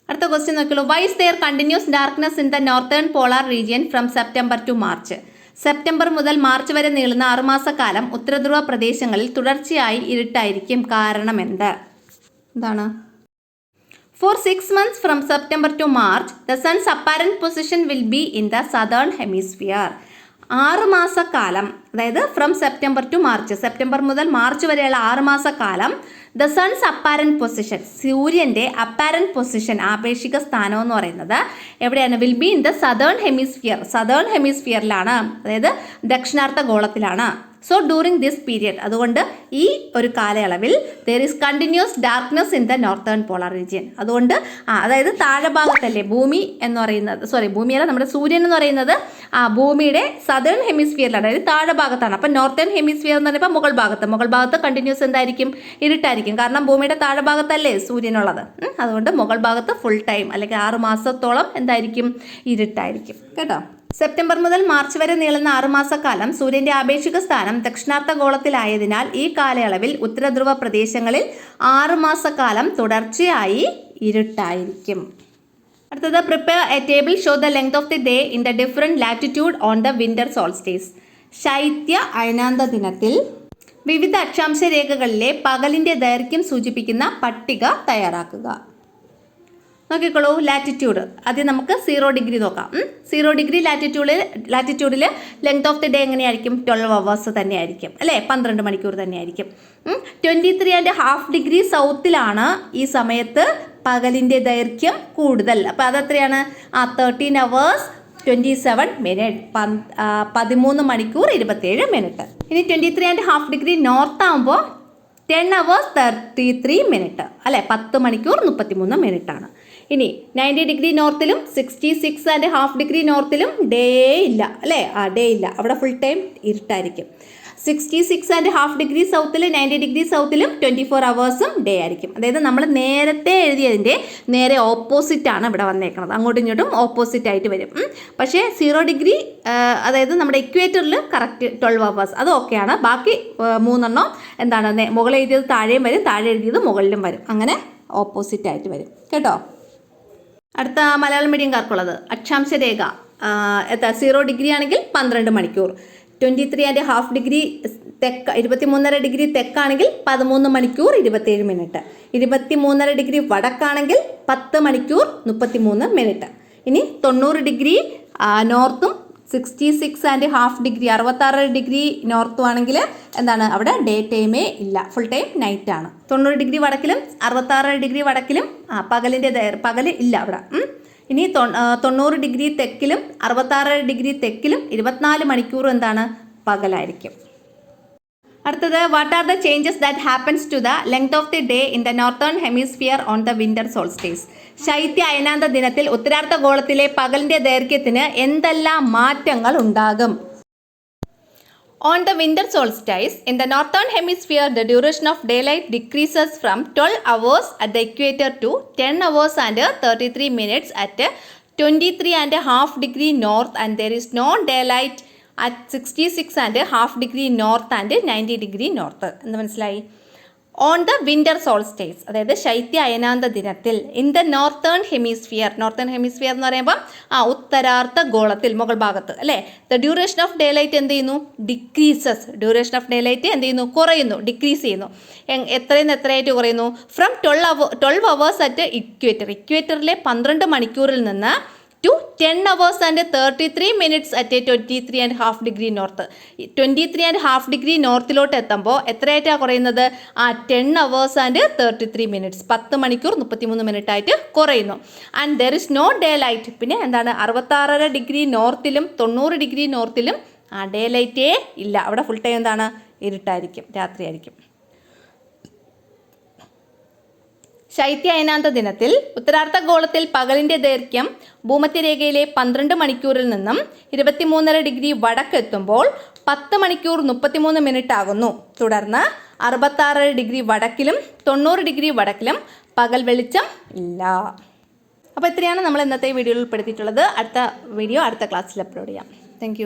അടുത്ത ക്വസ്റ്റ്യൻ നോക്കിയുള്ളൂ. Why is there continuous darkness in the northern polar region from September to March? September മുതൽ മാർച്ച് വരെ നീളുന്ന 6 മാസക്കാലം ഉത്തരധ്രുവ പ്രദേശങ്ങളിൽ തുടർച്ചയായി ഇരുട്ടായിരിക്കും. കാരണം എന്താണ്? For 6 months from September to March, the sun's apparent position will be in the southern hemisphere. 6 മാസക്കാലം, അതായത് from September to March, September മുതൽ മാർച്ച് വരെയുള്ള 6 മാസക്കാലം ദ സൺസ് അപ്പാരൻറ്റ് പൊസിഷൻ, സൂര്യൻ്റെ അപ്പാരൻറ്റ് പൊസിഷൻ, ആപേക്ഷിക സ്ഥാനം എന്ന് പറയുന്നത് എവിടെയാണ്? Will be in the southern hemisphere, southern ഹെമിസ്ഫിയറിലാണ്, അതായത് ദക്ഷിണാർദ്ധ ഗോളത്തിലാണ്. സോ ഡ്യൂറിങ് ദിസ് പീരിയഡ്, അതുകൊണ്ട് ഈ ഒരു കാലയളവിൽ there is continuous darkness in the northern polar region. അതുകൊണ്ട് അതായത് താഴെഭാഗത്തല്ലേ ഭൂമി എന്ന് പറയുന്നത്, ഭൂമിയല്ല, നമ്മുടെ സൂര്യൻ എന്ന് പറയുന്നത് ഭൂമിയുടെ സദേൺ ഹെമിസ്ഫിയറിലാണ്, അതായത് താഴെ ഭാഗത്താണ്. അപ്പം നോർത്തേൺ ഹെമിസ്ഫിയർ എന്ന് പറയുമ്പോൾ മുകൾ ഭാഗത്ത് കണ്ടിന്യൂസ് എന്തായിരിക്കും? ഇരുട്ടായിരിക്കും. കാരണം ഭൂമിയുടെ താഴെ ഭാഗത്തല്ലേ സൂര്യനുള്ളത്. അതുകൊണ്ട് മുകൾ ഭാഗത്ത് ഫുൾ ടൈം അല്ലെങ്കിൽ 6 മാസത്തോളം എന്തായിരിക്കും? ഇരുട്ടായിരിക്കും. കേട്ടോ. സെപ്റ്റംബർ മുതൽ മാർച്ച് വരെ നീളുന്ന 6 മാസക്കാലം സൂര്യന്റെ ആപേക്ഷിക സ്ഥാനം ദക്ഷിണാർദ്ധ ഗോളത്തിലായതിനാൽ ഈ കാലയളവിൽ ഉത്തരധ്രുവ പ്രദേശങ്ങളിൽ 6 മാസക്കാലം തുടർച്ചയായി ഇരുട്ടായിരിക്കും. അടുത്തത്, prepare a table show the length of the day in the different latitude on the winter solstice. ശൈത്യ അയനാന്ത ദിനത്തിൽ വിവിധ അക്ഷാംശ രേഖകളിലെ പകലിന്റെ ദൈർഘ്യം സൂചിപ്പിക്കുന്ന പട്ടിക തയ്യാറാക്കുക. നോക്കിക്കോളൂ. ലാറ്റിറ്റ്യൂഡ് ആദ്യം നമുക്ക് 0 ഡിഗ്രി നോക്കാം. 0 ഡിഗ്രി ലാറ്റിറ്റ്യൂഡിൽ ലെങ്ത് ഓഫ് ദി ഡേ എങ്ങനെയായിരിക്കും? 12 hours തന്നെയായിരിക്കും, അല്ലേ? 12 മണിക്കൂർ തന്നെയായിരിക്കും. 23.5 ഡിഗ്രി സൗത്തിലാണ് ഈ സമയത്ത് പകലിൻ്റെ ദൈർഘ്യം കൂടുതൽ. അപ്പോൾ അതെത്രയാണ്? 13 hours 27 minutes, 13 മണിക്കൂർ 27 മിനിറ്റ്. ഇനി 23.5 ഡിഗ്രി നോർത്ത് ആകുമ്പോൾ 10 hours 33 minutes, അല്ലേ? 10 മണിക്കൂർ 33 മിനിറ്റാണ്. ഇനി 90 ഡിഗ്രി നോർത്തിലും 66.5 ഡിഗ്രി നോർത്തിലും ഡേ ഇല്ല, അല്ലേ? ഡേ ഇല്ല, അവിടെ ഫുൾ ടൈം ഇരുട്ടായിരിക്കും. 66.5 ഡിഗ്രി സൗത്തിൽ 90 ഡിഗ്രി സൗത്തിലും 24 hours ഡേ ആയിരിക്കും. അതായത് നമ്മൾ നേരത്തെ എഴുതിയതിൻ്റെ നേരെ ഓപ്പോസിറ്റ് ആണ് ഇവിടെ വന്നേക്കുന്നത്. അങ്ങോട്ടും ഇങ്ങോട്ടും ഓപ്പോസിറ്റ് ആയിട്ട് വരും. പക്ഷേ 0 ഡിഗ്രി അതായത് നമ്മുടെ ഇക്വേറ്ററിൽ കറക്റ്റ് 12 hours, അത് ഓക്കെയാണ്. ബാക്കി 3 എന്താണ്? മുകളിൽ എഴുതിയത് താഴെയും വരും, താഴെ എഴുതിയത് മുകളിലും വരും. അങ്ങനെ ഓപ്പോസിറ്റ് ആയിട്ട് വരും. കേട്ടോ. അടുത്ത മലയാളം മീഡിയംകാർക്കുള്ളത് അക്ഷാംശ രേഖ 0 ഡിഗ്രി ആണെങ്കിൽ 12 മണിക്കൂർ, 23.5 ഡിഗ്രി തെക്ക് 23.5 ഡിഗ്രി തെക്കാണെങ്കിൽ 13 മണിക്കൂർ 27 മിനിറ്റ്, 23.5 ഡിഗ്രി വടക്കാണെങ്കിൽ 10 മണിക്കൂർ 33 മിനിറ്റ്. ഇനി 90 ഡിഗ്രി നോർത്തും 66.5 ഡിഗ്രി 66 ഡിഗ്രി നോർത്തും ആണെങ്കിൽ എന്താണ്? അവിടെ ഡേ ടൈമേ ഇല്ല, ഫുൾ ടൈം നൈറ്റ് ആണ്. 90 ഡിഗ്രി വടക്കിലും 66 ഡിഗ്രി വടക്കിലും പകൽ ഇല്ല അവിടെ. ഇനി 90 ഡിഗ്രി തെക്കിലും 66 ഡിഗ്രി തെക്കിലും 24 മണിക്കൂർ എന്താണ്? പകലായിരിക്കും. അടുത്തത്, what are the changes that happens to the length of the day in the northern hemisphere on the winter solstice? ശൈത്യ അയനാന്ത ദിനത്തിൽ ഉത്തരാർദ്ധ ഗോളത്തിലെ പകലിന്റെ ദൈർഘ്യത്തിന് എന്തെല്ലാം മാറ്റങ്ങൾ ഉണ്ടാകും? On the winter solstice, in the northern hemisphere, the duration of daylight decreases from 12 hours at the equator to 10 hours and 33 minutes at 23.5 degree north, and there is no daylight at 66.5 degree north and 90 degree north. എന്ന് മനസ്സിലായി? On the winter solstice, അതായത് ശൈത്യ അയനാന്ത ദിനത്തിൽ in the northern hemisphere എന്ന് പറയുമ്പോൾ ഉത്തരാർദ്ധ ഗോളത്തിൽ മുകൾ ഭാഗത്ത്, അല്ലേ? The duration of day light എന്ത് ചെയ്യുന്നു? Decreases. Duration of day light എന്ത് ചെയ്യുന്നു? കുറയുന്നു, ഡിക്രീസ് ചെയ്യുന്നു. എത്രയായിട്ട് കുറയുന്നു? ഫ്രം 12 hours അറ്റ് ഇക്വേറ്ററിലെ 12 മണിക്കൂറിൽ നിന്ന് to 10 hours and 33 minutes at 23.5 degree north. 23.5 degree നോർത്തിലോട്ട് എത്തുമ്പോൾ എത്രയായിട്ടാണ് കുറയുന്നത്? 10 hours and 33 minutes, 10 മണിക്കൂർ 33 മിനിറ്റ് ആയിട്ട് കുറയുന്നു. And there is no day light. പിന്നെ എന്താണ്? 66 ഡിഗ്രി നോർത്തിലും 90 ഡിഗ്രി നോർത്തിലും ഡേ ലൈറ്റേ ഇല്ല, അവിടെ ഫുൾ ടൈം എന്താണ്? ഇരുട്ടായിരിക്കും, രാത്രിയായിരിക്കും. ശൈത്യ അയനാന്ത ദിനത്തിൽ ഉത്തരാർദ്ധ ഗോളത്തിൽ പകലിൻ്റെ ദൈർഘ്യം ഭൂമധ്യരേഖയിലെ 12 മണിക്കൂറിൽ നിന്നും 23.5 ഡിഗ്രി വടക്കെത്തുമ്പോൾ 10 മണിക്കൂർ 33 മിനിറ്റ് ആകുന്നു. തുടർന്ന് 66 ഡിഗ്രി വടക്കിലും 90 ഡിഗ്രി വടക്കിലും പകൽ വെളിച്ചം ഇല്ല. അപ്പോൾ ഇത്രയാണ് നമ്മൾ ഇന്നത്തെ വീഡിയോയിൽ ഉൾപ്പെടുത്തിയിട്ടുള്ളത്. അടുത്ത വീഡിയോ അടുത്ത ക്ലാസ്സിൽ അപ്ലോഡ് ചെയ്യാം. താങ്ക്